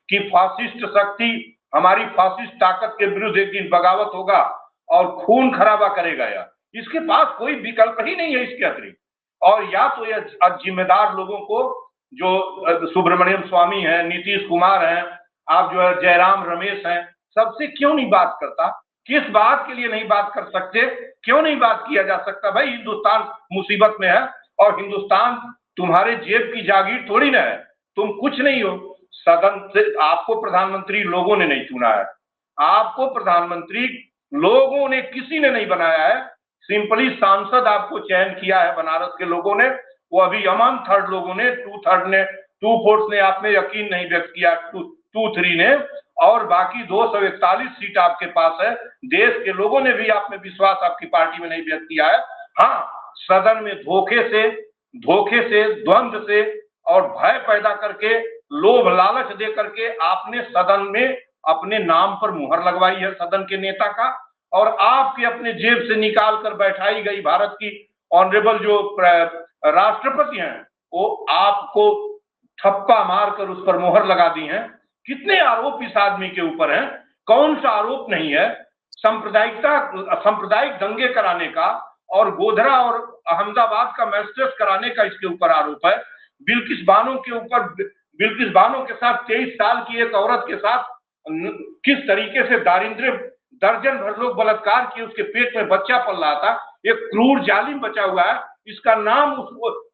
कि फासिस्ट शक्ति, हमारी फासिस्ट ताकत के विरुद्ध एक दिन बगावत होगा और खून खराबा करेगा। या इसके पास कोई विकल्प ही नहीं है इसके अतिरिक्त। और या तो ये जिम्मेदार लोगों को, जो सुब्रमण्यम स्वामी है, नीतीश कुमार है, आप जो है जयराम रमेश हैं, सबसे क्यों नहीं बात करता? किस बात के लिए नहीं बात कर सकते? क्यों नहीं बात किया जा सकता? भाई हिंदुस्तान मुसीबत में है और हिंदुस्तान तुम्हारे जेब की जागीर थोड़ी ना है, तुम कुछ नहीं हो। सदन से आपको प्रधानमंत्री लोगों ने नहीं चुना है, आपको प्रधानमंत्री लोगों ने, किसी ने नहीं बनाया है। सिंपली सांसद आपको चयन किया है बनारस के लोगों ने, वो अभी अमन थर्ड लोगों ने, 2/4 ने आप में यकीन नहीं व्यक्त किया, 2/3 ने, और बाकी 241 सीट आपके पास है। देश के लोगों ने भी आप में विश्वास आपकी पार्टी में नहीं व्यक्त किया है। हाँ, सदन में धोखे से, द्वंद्व से और भय पैदा करके, लोभ लालच दे करके आपने सदन में अपने नाम पर मुहर लगवाई है सदन के नेता का, और आपके अपने जेब से निकाल कर बैठाई गई भारत की ऑनरेबल जो राष्ट्रपति हैं, वो आपको ठप्पा मारकर उस पर मोहर लगा दी है। कितने आरोप इस आदमी के ऊपर हैं? कौन सा आरोप नहीं है? सांप्रदायिक दंगे कराने का और गोधरा और अहमदाबाद का मैस्ट्रेस कराने का इसके ऊपर आरोप है। बिल्किस बानो के साथ 23 साल की एक औरत के साथ किस तरीके से दारिंद्र, दर्जन भर लोग बलात्कार किए, उसके पेट में बच्चा पल रहा था, एक क्रूर जालिम बचा हुआ है। इसका नाम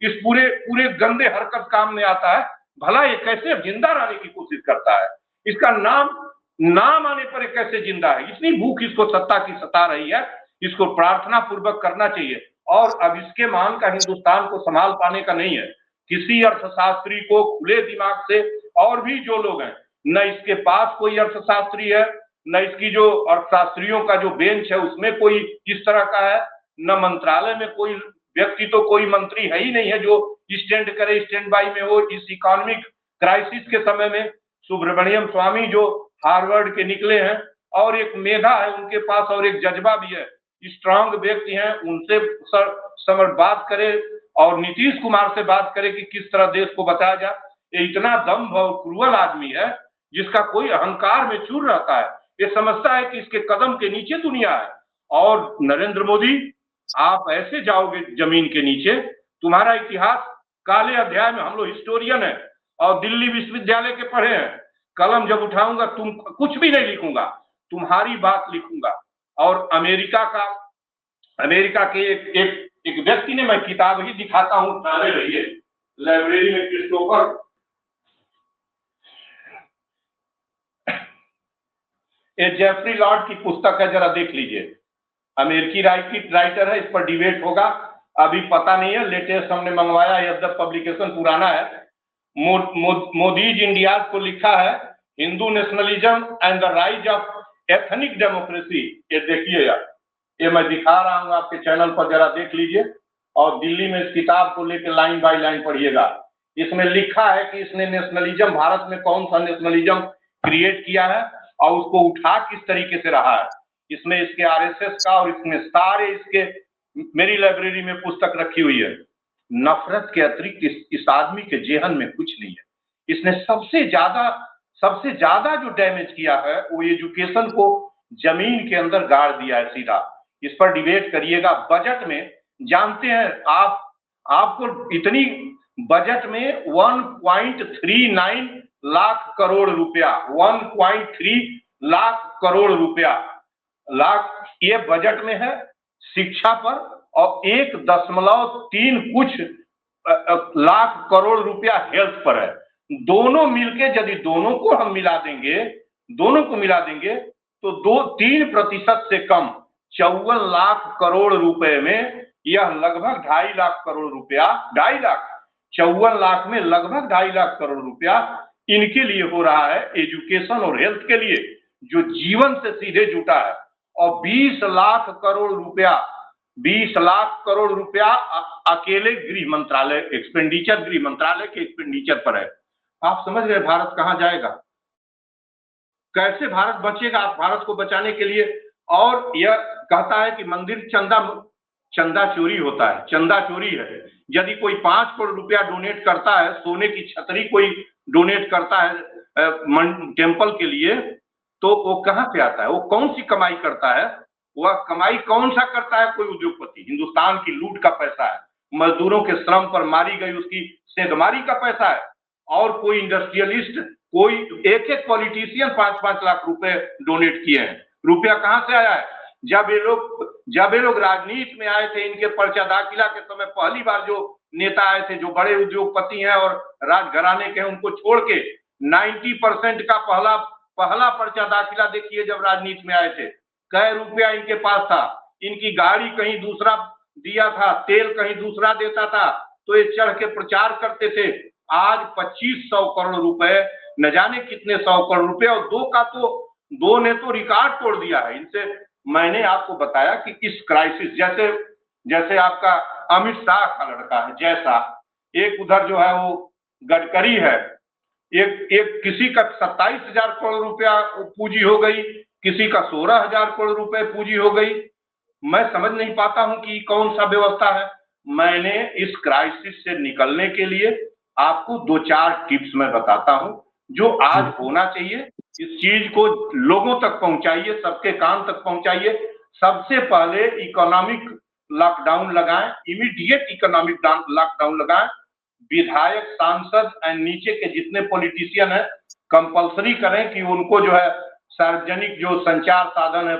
इस पूरे गंदे हरकत काम में आता है। भला ये कैसे जिंदा रहने की कोशिश करता है? इसका नाम आने पर ये कैसे जिंदा है? इतनी भूख इसको सत्ता की सता रही है, इसको प्रार्थना पूर्वक करना चाहिए। और अब इसके मान का हिंदुस्तान को संभाल पाने का नहीं है। किसी अर्थशास्त्री को खुले दिमाग से, और भी जो लोग हैं, न इसके पास कोई अर्थशास्त्री है, न इसकी जो अर्थशास्त्रियों का जो बेंच है उसमें कोई इस तरह का है, न मंत्रालय में कोई व्यक्ति, तो कोई मंत्री है ही नहीं है जो स्टैंड करे, स्टैंड बाई में हो। इस इकोनॉमिक क्राइसिस के समय में सुब्रमण्यम स्वामी जो हार्वर्ड के निकले हैं, और एक मेधा है उनके पास और एक जज्बा भी है, स्ट्रांग व्यक्ति हैं, उनसे समर बात करे और नीतीश कुमार से बात करे कि किस तरह देश को बचाया जाए। ये इतना दम्भ और क्रूअल आदमी है जिसका कोई अहंकार में चूर रहता है। ये समझता है कि इसके कदम के नीचे दुनिया है। और नरेंद्र मोदी, आप ऐसे जाओगे जमीन के नीचे, तुम्हारा इतिहास काले अध्याय में, हम लोग हिस्टोरियन है और दिल्ली विश्वविद्यालय के पढ़े हैं, कलम जब उठाऊंगा तुम कुछ भी नहीं लिखूंगा, तुम्हारी बात लिखूंगा। और अमेरिका के एक व्यक्ति ने, मैं किताब ही दिखाता हूं, उठाने रहिए, लाइब्रेरी में क्रिस्टोफर, ये जेफरी लॉर्ड की पुस्तक है, जरा देख लीजिए। अमेरिकी राइटर है, इस पर डिबेट होगा। अभी पता नहीं है, लेटेस्ट हमने मंगवाया, यद्यप पब्लिकेशन पुराना है। मोदीज इंडिया को लिखा है, Hindu nationalism and the rise of ethnic democracy. ये देखिए यार, ये मैं दिखा रहा हूँ आपके चैनल पर, जरा देख लीजिए। और दिल्ली में इस किताब को लेकर लाइन बाय लाइन पढ़िएगा। इसमें लिखा है कि इसने नेशनलिज्म, भारत में कौन सा नेशनलिज्म क्रिएट किया है और उसको उठा किस तरीके से रहा है। इसमें इसके आरएसएस का और इसमें सारे इसके, मेरी लाइब्रेरी में पुस्तक रखी हुई है। नफरत के अतिरिक्त इस आदमी के जेहन में कुछ नहीं है। इसने सबसे ज्यादा जो डैमेज किया है वो एजुकेशन को जमीन के अंदर गाड़ दिया है सीधा। इस पर डिबेट करिएगा। बजट में जानते हैं आपको इतनी बजट में 1.39 लाख करोड़ रुपया, 1.3 लाख करोड़ रुपया ये बजट में है शिक्षा पर, और 1.3 कुछ लाख करोड़ रुपया हेल्थ पर है। दोनों मिलके यदि दोनों को हम मिला देंगे तो 3% से कम 54 लाख करोड़ रुपए में यह लगभग 2.5 लाख करोड़ रुपया, 2.5 लाख, 54 लाख में लगभग 2.5 लाख करोड़ रुपया इनके लिए हो रहा है, एजुकेशन और हेल्थ के लिए, जो जीवन से सीधे जुटा है। और 20 लाख करोड़ रुपया, 20 लाख करोड़ रुपया अकेले गृह मंत्रालय के एक्सपेंडिचर पर है। आप समझ रहे भारत कहां जाएगा, कैसे भारत बचेगा? भारत को बचाने के लिए, और यह कहता है कि मंदिर चंदा चोरी होता है, चंदा चोरी है। यदि कोई 5 करोड़ रुपया डोनेट करता है, सोने की छतरी कोई डोनेट करता है टेम्पल के लिए, तो वो कहां से आता है? वो कौन सी कमाई करता है? वह कमाई कौन सा करता है? कोई उद्योगपति, हिंदुस्तान की लूट का पैसा है, मजदूरों के श्रम पर मारी गई उसकी सेंधमारी का पैसा है। और कोई इंडस्ट्रियलिस्ट, कोई एक पॉलिटिशियन 5-5 लाख रुपए डोनेट किए हैं। रुपया कहां से आया है? जब ये लोग राजनीति में आए थे, इनके पर्चा दाखिला के समय पहली बार जो नेता आए थे, जो बड़े उद्योगपति हैं और राजघराने के हैं, उनको छोड़ के 90% का पहला पर्चा दाखिला देखिए जब राजनीति में आए थे, कै रुपया इनके पास था। इनकी गाड़ी कहीं दूसरा दिया था, तेल कहीं दूसरा देता था, तो ये चढ़ के प्रचार करते थे। आज 2500 करोड़ रुपए, न जाने कितने 100 करोड़ रुपए, और दो ने तो रिकॉर्ड तोड़ दिया है इनसे। मैंने आपको बताया कि इस क्राइसिस, जैसे आपका अमित शाह का लड़का है जैसा, एक उधर जो है वो गडकरी है, एक किसी का 27,000 करोड़ रुपया पूंजी हो गई, किसी का 16,000 करोड़ रुपए पूंजी हो गई। मैं समझ नहीं पाता हूं कि कौन सा व्यवस्था है। मैंने इस क्राइसिस से निकलने के लिए आपको 2-4 टिप्स मैं बताता हूं, जो आज होना चाहिए। इस चीज को लोगों तक पहुंचाइए, सबके कान तक पहुंचाइए। सबसे पहले इकोनॉमिक लॉकडाउन लगाएं, इमीडिएट इकोनॉमिक लॉकडाउन लगाएं। विधायक, सांसद एंड नीचे के जितने पॉलिटिशियन हैं, कंपलसरी करें कि उनको जो है सार्वजनिक जो संचार साधन है,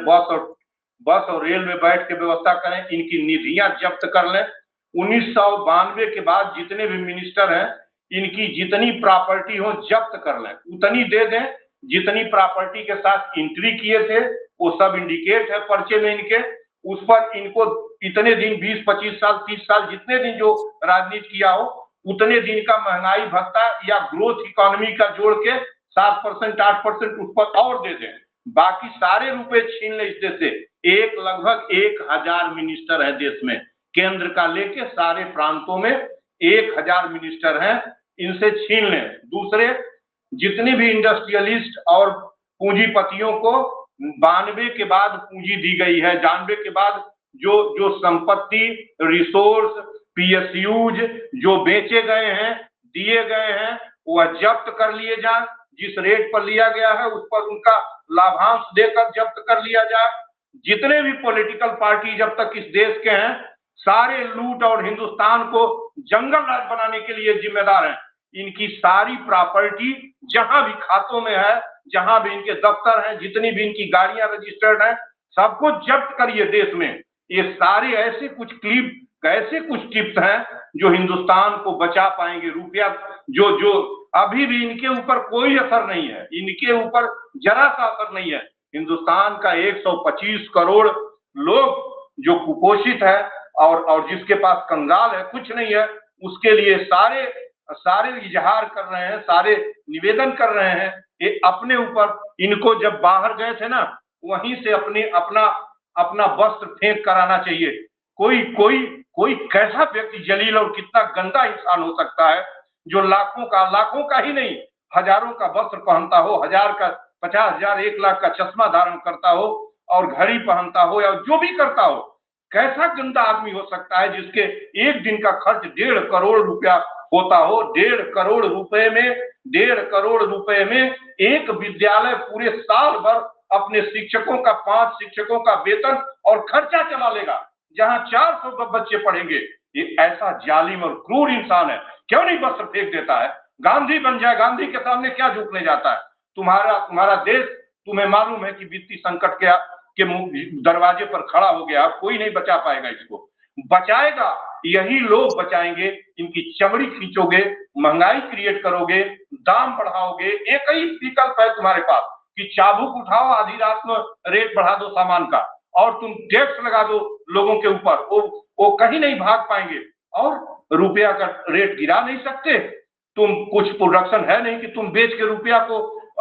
बस और रेल में बैठ के व्यवस्था करें, इनकी निधियां जब्त कर लें। 1992 के बाद जितने भी मिनिस्टर हैं, इनकी जितनी प्रॉपर्टी हो जब्त कर लें, उतनी दे दें। जितनी प्रॉपर्टी के साथ एंट्री किए थे वो सब इंडिकेट है पर्चे में इनके, उस पर इनको इतने दिन, 20, 25 साल, 30 साल, जितने दिन जो राजनीति किया हो, उतने दिन का महंगाई भत्ता या ग्रोथ इकोनॉमी का जोड़ के 7%, 8% उस पर और दे दें। बाकी सारे रुपए छीन ले इस देश से। लगभग 1000 मिनिस्टर है देश में, केंद्र का लेके सारे प्रांतों में 1000 मिनिस्टर हैं, इनसे छीन लें। दूसरे, जितने भी इंडस्ट्रियलिस्ट और पूंजीपतियों को 92 के बाद पूंजी दी गई है, 92 के बाद जो संपत्ति, रिसोर्स, पीएसयूज जो बेचे गए हैं, दिए गए हैं, वह जब्त कर लिए जाए। जिस रेट पर लिया गया है उस पर उनका लाभांश देकर जब्त कर लिया जाए। जितने भी पॉलिटिकल पार्टी जब तक इस देश के हैं, सारे लूट और हिंदुस्तान को जंगल राज बनाने के लिए जिम्मेदार हैं। इनकी सारी प्रॉपर्टी जहां भी खातों में है, जहां भी इनके दफ्तर हैं, जितनी भी इनकी गाड़ियां रजिस्टर्ड हैं, सबको जब्त करिए देश में। ये सारे ऐसे कुछ टिप्स हैं जो हिंदुस्तान को बचा पाएंगे। रुपया जो अभी भी इनके ऊपर कोई असर नहीं है, इनके ऊपर जरा सा असर नहीं है। हिंदुस्तान का 125 करोड़ लोग जो कुपोषित है और जिसके पास कंगाल है, कुछ नहीं है, उसके लिए सारे इजहार कर रहे हैं, सारे निवेदन कर रहे हैं। ये अपने ऊपर, इनको जब बाहर गए थे ना, वहीं से अपना वस्त्र फेंक कर आना चाहिए। कोई कैसा व्यक्ति, जलील और कितना गंदा इंसान हो सकता है जो लाखों का ही नहीं, हजारों का वस्त्र पहनता हो, 1000 का, 50,000, 1 लाख का चश्मा धारण करता हो और घड़ी पहनता हो या जो भी करता हो। कैसा गंदा आदमी हो सकता है जिसके एक दिन का खर्च 1.5 करोड़ रुपया होता हो। 1.5 करोड़ रुपए में एक विद्यालय पूरे साल भर अपने शिक्षकों का, 5 शिक्षकों का वेतन और खर्चा चला लेगा। जहां 400 बच्चे पढ़ेंगे, ये ऐसा जालिम और क्रूर इंसान है, क्यों नहीं वस्त्र फेंक देता है? गांधी बन जाए, गांधी के सामने क्या झुकने जाता है? तुम्हारा देश, तुम्हें मालूम है कि वित्तीय संकट के दरवाजे पर खड़ा हो गया, कोई नहीं बचा पाएगा इसको। बचाएगा यही लोग बचाएंगे, इनकी चमड़ी खींचोगे, महंगाई क्रिएट करोगे, दाम बढ़ाओगे। एक ही विकल्प है तुम्हारे पास कि चाबुक उठाओ, आधी रात में रेट बढ़ा दो सामान का, और तुम टैक्स लगा दो लोगों के ऊपर, वो कहीं नहीं भाग पाएंगे। और रुपया का रेट गिरा नहीं सकते, तुम कुछ प्रोडक्शन है नहीं कि तुम बेच के रुपया को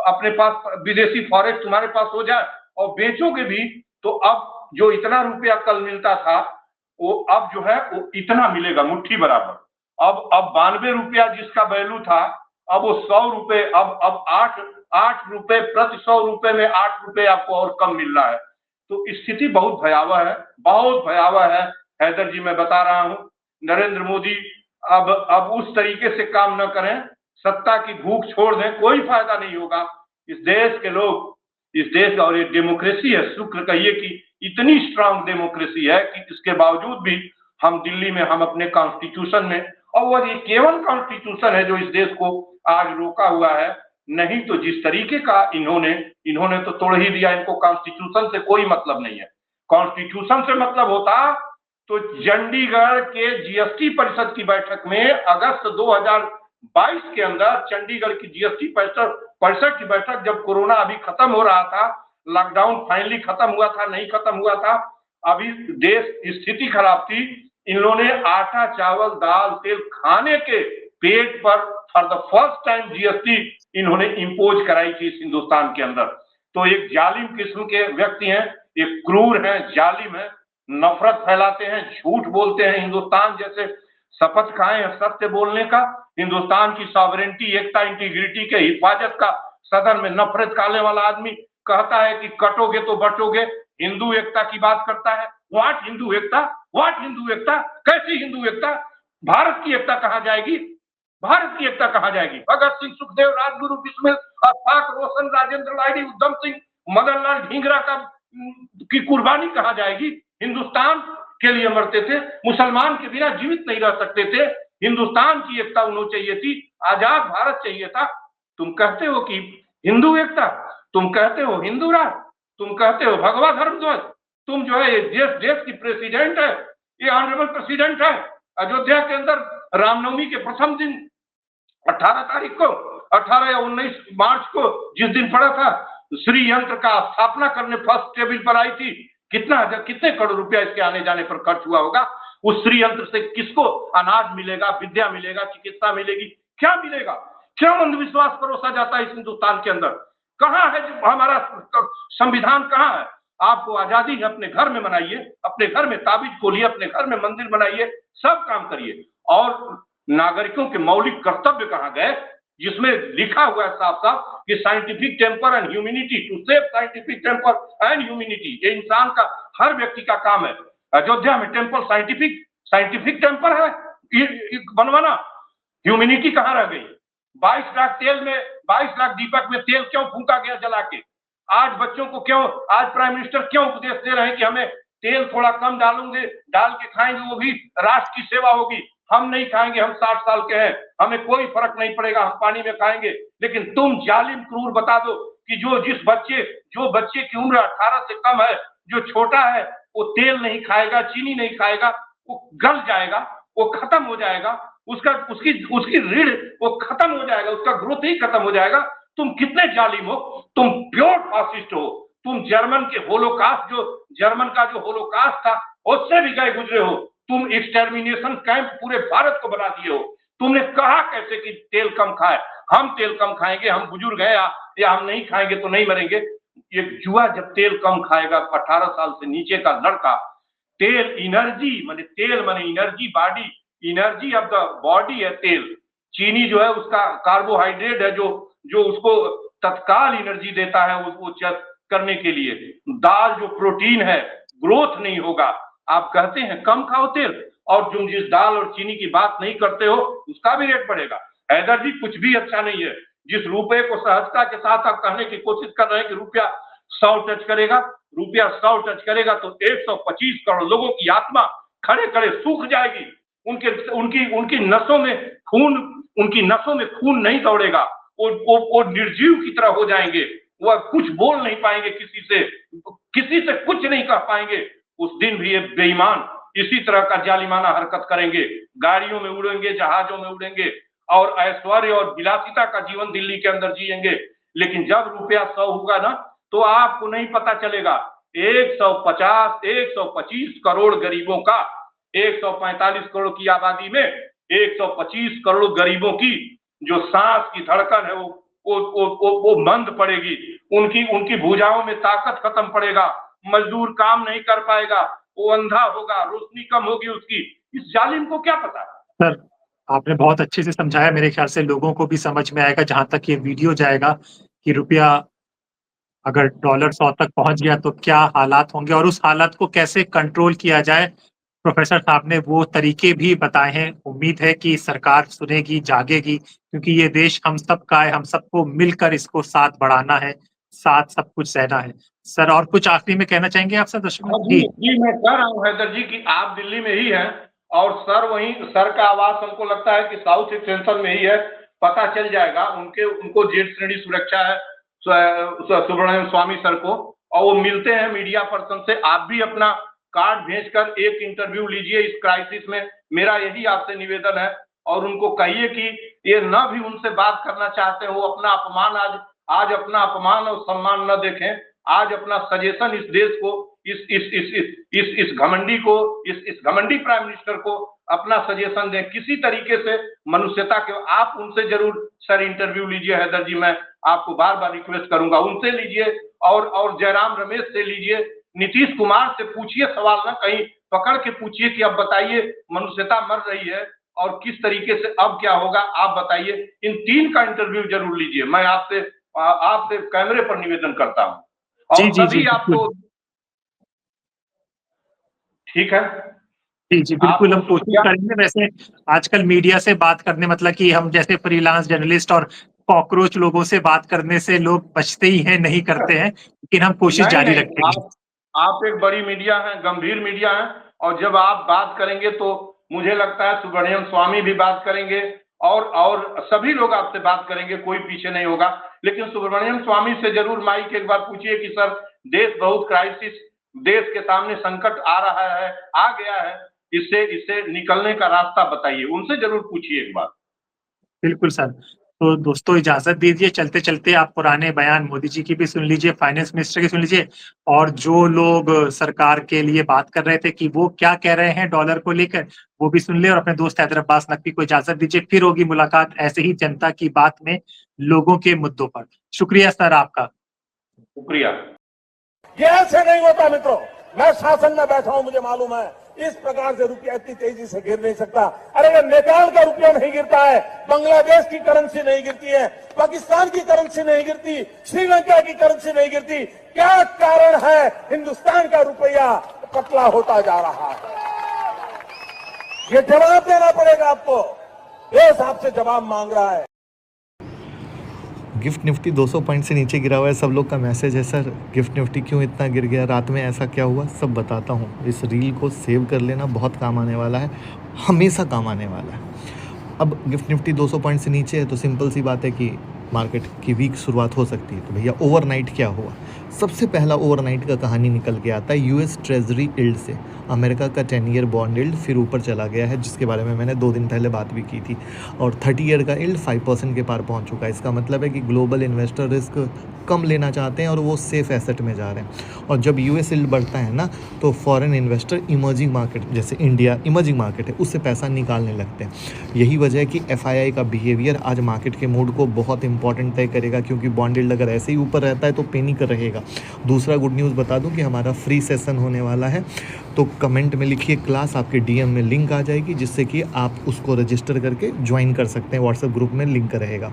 अपने पास, विदेशी फॉरेक्स तुम्हारे पास हो जाए और बेचोगे भी तो अब जो इतना रुपया कल मिलता था वो अब जो है वो इतना मिलेगा, मुट्ठी बराबर। अब 92 रुपया जिसका वैल्यू था, अब वो 100 रुपए, अब 8 रुपए प्रति 100 रुपए में 8 रुपए आपको और कम मिल रहा है। तो स्थिति बहुत भयावह है, बहुत भयावह है। हैदर जी, मैं बता रहा हूं, नरेंद्र मोदी अब उस तरीके से काम न करें, सत्ता की भूख छोड़ दें, कोई फायदा नहीं होगा। इस देश के लोग, इस देश, और ये डेमोक्रेसी है, शुक्र कहिए कि इतनी स्ट्रांग डेमोक्रेसी है कि इसके बावजूद भी हम दिल्ली में, हम अपने कॉन्स्टिट्यूशन में, और वो ये केवल कॉन्स्टिट्यूशन है जो इस देश को आज रोका हुआ है। नहीं तो जिस तरीके का इन्होंने तो तोड़ ही दिया। इनको कॉन्स्टिट्यूशन से कोई मतलब नहीं है। कॉन्स्टिट्यूशन से मतलब होता तो चंडीगढ़ के जीएसटी परिषद की बैठक में अगस्त 2022 के अंदर, चंडीगढ़ की जीएसटी परिषद की बैठक, जब कोरोना अभी खत्म हो रहा था, लॉकडाउन फाइनली खत्म हुआ था, नहीं खत्म हुआ था, अभी देश स्थिति खराब थी, इन लोगों ने आटा, चावल, दाल, तेल खाने के पेट पर for the first time GST इन्होंने इंपोज कराई थी इस हिंदुस्तान के अंदर। तो एक जालिम किस्म के व्यक्ति हैं, एक क्रूर हैं, जालिम हैं, नफरत फैलाते हैं, झूठ बोलते हैं। हिंदुस्तान जैसे शपथ खाए हैं सत्य बोलने का, हिंदुस्तान की सॉवरेंटी, एकता, इंटीग्रिटी के हिफाजत का सदन में नफरत खाने वाला आदमी कहता है कि कटोगे तो बटोगे, हिंदू एकता की बात करता है। व्हाट हिंदू एकता, व्हाट हिंदू एकता, कैसी हिंदू एकता? भारत की एकता कहाँ जाएगी? भारत की एकता कहाँ जाएगी? भगत सिंह, सुखदेव, राजगुरु, बिस्मिल, अशफाक, रोशन, राजेंद्र लाहिड़ी, उधम सिंह, मदन लाल ढींगरा की कुर्बानी कहाँ जाएगी? हिंदुस्तान के लिए मरते थे, मुसलमान के बिना जीवित नहीं रह सकते थे। हिंदुस्तान की एकता उन्हें चाहिए थी, आजाद भारत चाहिए था। तुम कहते हो कि हिंदू एकता, तुम कहते हो हिंदू राज, तुम कहते हो भगवा धर्म ध्वज, तुम जो है देश की प्रेसिडेंट है, ये ऑनरेबल प्रेसिडेंट है। अयोध्या के अंदर रामनवमी के प्रथम दिन 18 तारीख को, 18 या 19 मार्च को जिस दिन पड़ा था, श्री यंत्र का स्थापना करने फर्स्ट टेबल पर आई थी। कितने करोड़ रुपया इसके आने जाने पर खर्च हुआ होगा? उस श्री यंत्र से किसको अनाज मिलेगा, विद्या मिलेगा, चिकित्सा मिलेगी, क्या मिलेगा? क्यों अंधविश्वास परोसा जाता है इस हिंदुस्तान के अंदर? कहाँ है हमारा संविधान? कहाँ है? आपको आजादी है, अपने घर में मनाइए, अपने घर में ताबीज खोलिए, अपने घर में मंदिर बनाइए, सब काम करिए। और नागरिकों के मौलिक कर्तव्य कहाँ गए, जिसमें लिखा हुआ है साफ साफ कि scientific temper and humanity, to save scientific temper and humanity, ये इंसान का, हर व्यक्ति का काम है। अयोध्या में टेम्पर साइंटिफिक टेम्पर है बनवाना, ह्यूमैनिटी कहाँ रह गई? 22 लाख तेल में, 22 लाख दीपक में तेल क्यों फूंका गया जला के? आज बच्चों को क्यों, आज प्राइम मिनिस्टर क्यों उपदेश दे रहे हैं कि हमें तेल थोड़ा कम डालूंगे, डाल के खाएंगे, वो भी राष्ट्र की सेवा होगी। हम नहीं खाएंगे, हम 60 साल के हैं, हमें कोई फर्क नहीं पड़ेगा, हम पानी में खाएंगे। लेकिन तुम जालिम क्रूर बता दो कि जो बच्चे की उम्र 18 से कम है, जो छोटा है, वो तेल नहीं खाएगा, चीनी नहीं खाएगा, वो गल जाएगा, वो खत्म हो जाएगा, उसकी रीढ़ वो खत्म हो जाएगा, उसका ग्रोथ ही खत्म हो जाएगा। तुम कितने जालिम हो, तुम प्योर फासिस्ट हो। तुम जर्मन के होलोकास्ट, जो जर्मन का जो होलोकास्ट था, उससे भी गए गुजरे हो। तुम एक्सटर्मिनेशन कैंप पूरे भारत को बना दिए हो। तुमने कहा कैसे कि तेल कम खाए? हम तेल कम खाएंगे, हम बुजुर्ग हैं, या हम नहीं खाएंगे तो नहीं मरेंगे। ये जुआ, जब तेल कम खाएगा 18 साल से नीचे का लड़का, तेल एनर्जी माने, तेल माने energy, body, energy of the body है तेल। चीनी जो है उसका कार्बोहाइड्रेट है, जो उसको तत्काल एनर्जी देता है उसको करने के लिए। दाल जो प्रोटीन है, ग्रोथ नहीं होगा। आप कहते हैं कम खाओ तेल, और तुम जिस दाल और चीनी की बात नहीं करते हो उसका भी रेट बढ़ेगा। हैदर जी, कुछ भी अच्छा नहीं है। जिस रुपए को सहजता के साथ आप कहने की कोशिश कर रहे हैं कि रुपया 100 टच करेगा, रुपया 100 टच करेगा तो 125 करोड़ लोगों की आत्मा खड़े खड़े सूख जाएगी। उनके उनकी उनकी नसों में खून नहीं दौड़ेगा। वो निर्जीव की तरह हो जाएंगे। वह कुछ बोल नहीं पाएंगे, किसी से कुछ नहीं कह पाएंगे। उस दिन भी ये बेईमान इसी तरह का जालिमाना हरकत करेंगे, गाड़ियों में उड़ेंगे, जहाजों में उड़ेंगे और ऐश्वर्य और विलासिता का जीवन दिल्ली के अंदर जिएंगे। लेकिन जब रुपया 100 होगा ना, तो आपको नहीं पता चलेगा। 150 125 करोड़ गरीबों का, 145 करोड़ की आबादी में 125 करोड़ गरीबों की जो सांस की धड़कन है वो मंद पड़ेगी। उनकी भुजाओं में ताकत खत्म पड़ेगा। मजदूर काम नहीं कर पाएगा, वो अंधा होगा, रोशनी कम होगी उसकी। इस जालिम को क्या पता।
सर, आपने बहुत अच्छे से समझाया। मेरे ख्याल से लोगों को भी समझ में आएगा जहां तक ये वीडियो जाएगा कि रुपया अगर डॉलर 100 तक पहुंच गया तो क्या हालात होंगे और उस हालात को कैसे कंट्रोल किया जाए। प्रोफेसर साहब ने वो तरीके भी बताए हैं। उम्मीद है कि सरकार सुनेगी, जागेगी, क्योंकि ये देश हम सब का है। हम सबको मिलकर इसको साथ बढ़ाना है, साथ सब कुछ सहना है। सर, और कुछ आखिरी में कहना चाहेंगे आप सर दर्शकों?
जी, मैं कह रहा हूँ हैदर जी कि आप दिल्ली में ही हैं और सर का आवास हमको लगता है कि साउथ एक्सटेंशन में ही है। पता चल जाएगा। उनको जेड श्रेणी सुरक्षा है सुब्रमण्यम स्वामी सर को, और वो मिलते हैं मीडिया पर्सन से। आप भी अपना कार्ड भेजकर एक इंटरव्यू लीजिए इस क्राइसिस में। मेरा यही आपसे निवेदन है। और उनको कहिए कि ये न भी उनसे बात करना चाहते हो, अपना अपमान आज अपना अपमान और सम्मान न देखें। आज अपना सजेशन इस देश को, इस घमंडी प्राइम मिनिस्टर को अपना सजेशन दें किसी तरीके से मनुष्यता के। आप उनसे जरूर सर इंटरव्यू लीजिए हैदर जी। मैं आपको बार बार रिक्वेस्ट करूंगा, उनसे लीजिए और जयराम रमेश से लीजिए, नीतीश कुमार से पूछिए सवाल, ना कहीं पकड़ के पूछिए कि अब बताइए मनुष्यता मर रही है और किस तरीके से अब क्या होगा, आप बताइए। इन 3 का इंटरव्यू जरूर लीजिए। मैं आपसे कैमरे पर निवेदन करता हूँ। और सभी आपको ठीक है।
जी, बिल्कुल हम कोशिश करेंगे। वैसे आजकल मीडिया से बात करने, मतलब कि हम जैसे फ्रीलांस जर्नलिस्ट और कॉकरोच लोगों से बात करने से लोग बचते ही हैं, नहीं करते हैं, लेकिन हम कोशिश जारी रखेंगे।
आप एक बड़ी मीडिया है, गंभीर मीडिया है, और जब आप बात करेंगे तो मुझे लगता है सुब्रमण्यम स्वामी भी बात करेंगे और सभी लोग आपसे बात करेंगे, कोई पीछे नहीं होगा। लेकिन सुब्रमण्यम स्वामी से जरूर माइक एक बार पूछिए कि सर देश बहुत क्राइसिस, देश के सामने संकट आ रहा है, आ गया है, इससे निकलने का रास्ता बताइए। उनसे जरूर पूछिए एक बार।
बिल्कुल सर। तो दोस्तों इजाजत दीजिए, चलते चलते आप पुराने बयान मोदी जी की भी सुन लीजिए, फाइनेंस मिनिस्टर की सुन लीजिए, और जो लोग सरकार के लिए बात कर रहे थे कि वो क्या कह रहे हैं डॉलर को लेकर, वो भी सुन ले। और अपने दोस्त हैदर अब्बास नकवी को इजाजत दीजिए। फिर होगी मुलाकात ऐसे ही जनता की बात में, लोगों के मुद्दों पर। शुक्रिया सर आपका।
शुक्रिया।
ये ऐसे नहीं होता मित्रों। मैं शासन में बैठा हूं, मुझे मालूम है इस प्रकार से रुपया इतनी तेजी से गिर नहीं सकता। अरे अगर नेपाल का रुपया नहीं गिरता है, बांग्लादेश की करेंसी नहीं गिरती है, पाकिस्तान की करेंसी नहीं गिरती, श्रीलंका की करेंसी नहीं गिरती, क्या कारण है हिंदुस्तान का रुपया पतला होता जा रहा है? ये जवाब देना पड़ेगा आपको। देश आपसे जवाब मांग रहा है।
गिफ्ट निफ्टी 200 पॉइंट से नीचे गिरा हुआ है। सब लोग का मैसेज है, सर गिफ्ट निफ्टी क्यों इतना गिर गया, रात में ऐसा क्या हुआ, सब बताता हूँ। इस रील को सेव कर लेना, बहुत काम आने वाला है, हमेशा काम आने वाला है। अब गिफ्ट निफ्टी 200 पॉइंट से नीचे है तो सिंपल सी बात है कि मार्केट की वीक शुरुआत हो सकती है। तो भैया ओवरनाइट क्या हुआ? सबसे पहला ओवरनाइट का कहानी निकल के आता है यूएस ट्रेजरी यील्ड से। अमेरिका का 10 ईयर बॉन्ड यील्ड फिर ऊपर चला गया है, जिसके बारे में मैंने 2 दिन पहले बात भी की थी। और 30 ईयर का यील्ड 5% के पार पहुंच चुका है। इसका मतलब है कि ग्लोबल इन्वेस्टर रिस्क कम लेना चाहते हैं और वो सेफ एसेट में जा रहे हैं। और जब यूएस यील्ड बढ़ता है ना, तो फॉरेन इन्वेस्टर इमर्जिंग मार्केट, जैसे इंडिया इमर्जिंग मार्केट है, उससे पैसा निकालने लगते हैं। यही वजह है कि एफआईआई का बिहेवियर आज मार्केट के मूड को बहुत इंपॉर्टेंट तय करेगा, क्योंकि बॉन्ड यील्ड अगर ऐसे ही ऊपर रहता है तो पैनिक रहेगा। दूसरा गुड न्यूज़ बता दूं कि हमारा फ्री सेशन होने वाला है, तो कमेंट में लिखिए क्लास, आपके डीएम में लिंक आ जाएगी, जिससे कि आप उसको रजिस्टर करके ज्वाइन कर सकते हैं। व्हाट्सएप ग्रुप में लिंक रहेगा।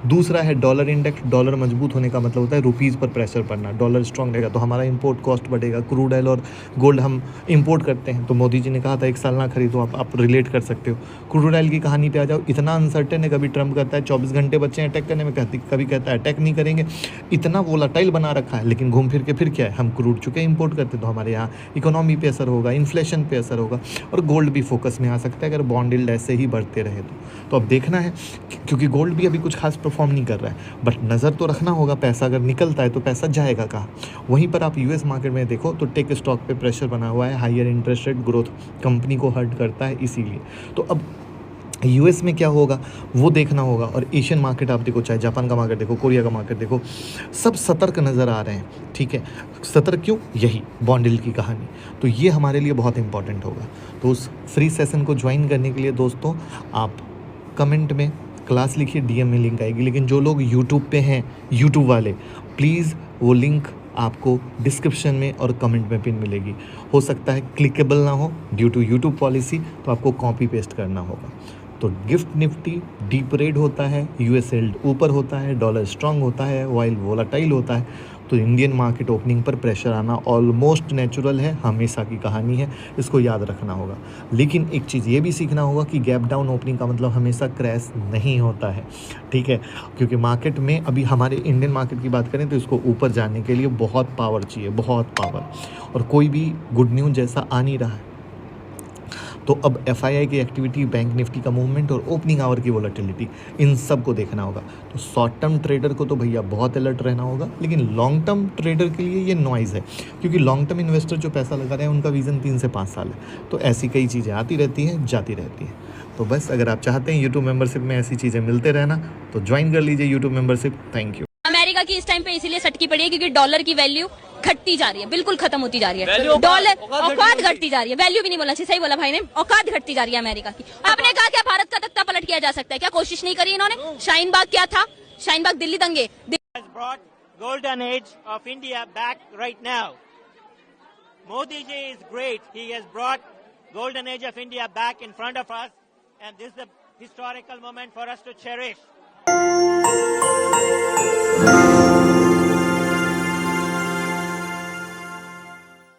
दूसरा है डॉलर इंडेक्स। डॉलर मजबूत होने का मतलब होता है रुपीज़ पर प्रेशर पड़ना। डॉलर स्ट्रांग रहेगा तो हमारा इंपोर्ट कॉस्ट बढ़ेगा। क्रूड ऑयल और गोल्ड हम इंपोर्ट करते हैं, तो मोदी जी ने कहा था 1 साल ना खरीदो। आप रिलेट कर सकते हो। क्रूड ऑयल की कहानी पे आ जाओ। इतना अनसर्टेन है, कभी ट्रम्प कहता है 24 घंटे बच्चे हैं अटैक करने में, कभी कहता है अटैक नहीं करेंगे। इतना वोलाटाइल बना रखा है, लेकिन घूम फिर के फिर क्या है, हम क्रूड चुके इंपोर्ट करते, तो हमारे यहाँ इकोनॉमी पे असर होगा, इन्फ्लेशन पे असर होगा और गोल्ड भी फोकस में आ सकता है अगर बॉन्ड यील्ड ऐसे ही बढ़ते रहे तो अब देखना है क्योंकि गोल्ड भी अभी कुछ खास परफॉर्म नहीं कर रहा है, बट नज़र तो रखना होगा, पैसा अगर निकलता है तो पैसा जाएगा कहाँ। वहीं पर आप यूएस मार्केट में देखो तो टेक स्टॉक पे प्रेशर बना हुआ है, higher interest rate growth company को हर्ट करता है, इसीलिए तो अब यूएस में क्या होगा वो देखना होगा। और एशियन मार्केट आप देखो, चाहे जापान का मार्केट देखो, कोरिया का मार्केट देखो, सब सतर्क नज़र आ रहे हैं। ठीक है, सतर्क क्यों? यही बॉन्ड यील्ड की कहानी, तो ये हमारे लिए बहुत इंपॉर्टेंट होगा। तो उस फ्री सेशन को ज्वाइन करने के लिए दोस्तों आप कमेंट में क्लास लिखिए, डीएम में लिंक आएगी। लेकिन जो लोग यूट्यूब पे हैं, यूट्यूब वाले, प्लीज़ वो लिंक आपको डिस्क्रिप्शन में और कमेंट में पिन मिलेगी। हो सकता है क्लिकेबल ना हो ड्यू टू यूट्यूब पॉलिसी, तो आपको कॉपी पेस्ट करना होगा। तो गिफ्ट निफ्टी डीप रेड होता है, यूएस यील्ड ऊपर होता है, डॉलर स्ट्रांग होता है, वाइल वोलाटाइल होता है, तो इंडियन मार्केट ओपनिंग पर प्रेशर आना ऑलमोस्ट नेचुरल है, हमेशा की कहानी है, इसको याद रखना होगा। लेकिन एक चीज़ ये भी सीखना होगा कि गैप डाउन ओपनिंग का मतलब हमेशा क्रैश नहीं होता है। ठीक है, क्योंकि मार्केट में अभी हमारे इंडियन मार्केट की बात करें तो इसको ऊपर जाने के लिए बहुत पावर चाहिए, बहुत पावर, और कोई भी गुड न्यूज़ जैसा आ नहीं रहा है। तो अब एफआईआई की एक्टिविटी, बैंक निफ्टी का मूवमेंट और ओपनिंग आवर की वोलेटिलिटी, इन सब को देखना होगा। तो शॉर्ट टर्म ट्रेडर को तो भैया बहुत अलर्ट रहना होगा, लेकिन लॉन्ग टर्म ट्रेडर के लिए ये नॉइज़ है, क्योंकि लॉन्ग टर्म इन्वेस्टर जो पैसा लगा रहे हैं उनका विजन 3 से 5 साल है। तो ऐसी कई चीज़ें आती रहती हैं, जाती रहती हैं। तो बस अगर आप चाहते हैं यूट्यूब मेंबरशिप में ऐसी चीज़ें मिलते रहना तो ज्वाइन कर लीजिए YouTube membership. Thank you.
America की इस टाइम पे इसीलिए सटकी पड़ी है क्योंकि डॉलर की वैल्यू घटती जा रही है, बिल्कुल खत्म होती जा रही है। डॉलर औकात घटती जा रही है, वैल्यू भी नहीं बोलना चाहिए, सही बोला भाई ने, औकात घटती जा रही है अमेरिका की। आपने कहा क्या भारत का तख्ता पलट किया जा सकता है, क्या कोशिश नहीं करी इन्होंने? शाहीन बाग क्या था? शाहीन बाग दिल्ली दंगे
has brought golden age of India back right now. Modi ji is great. He has brought golden age of India back in front of us, and this is the historical moment for us to cherish.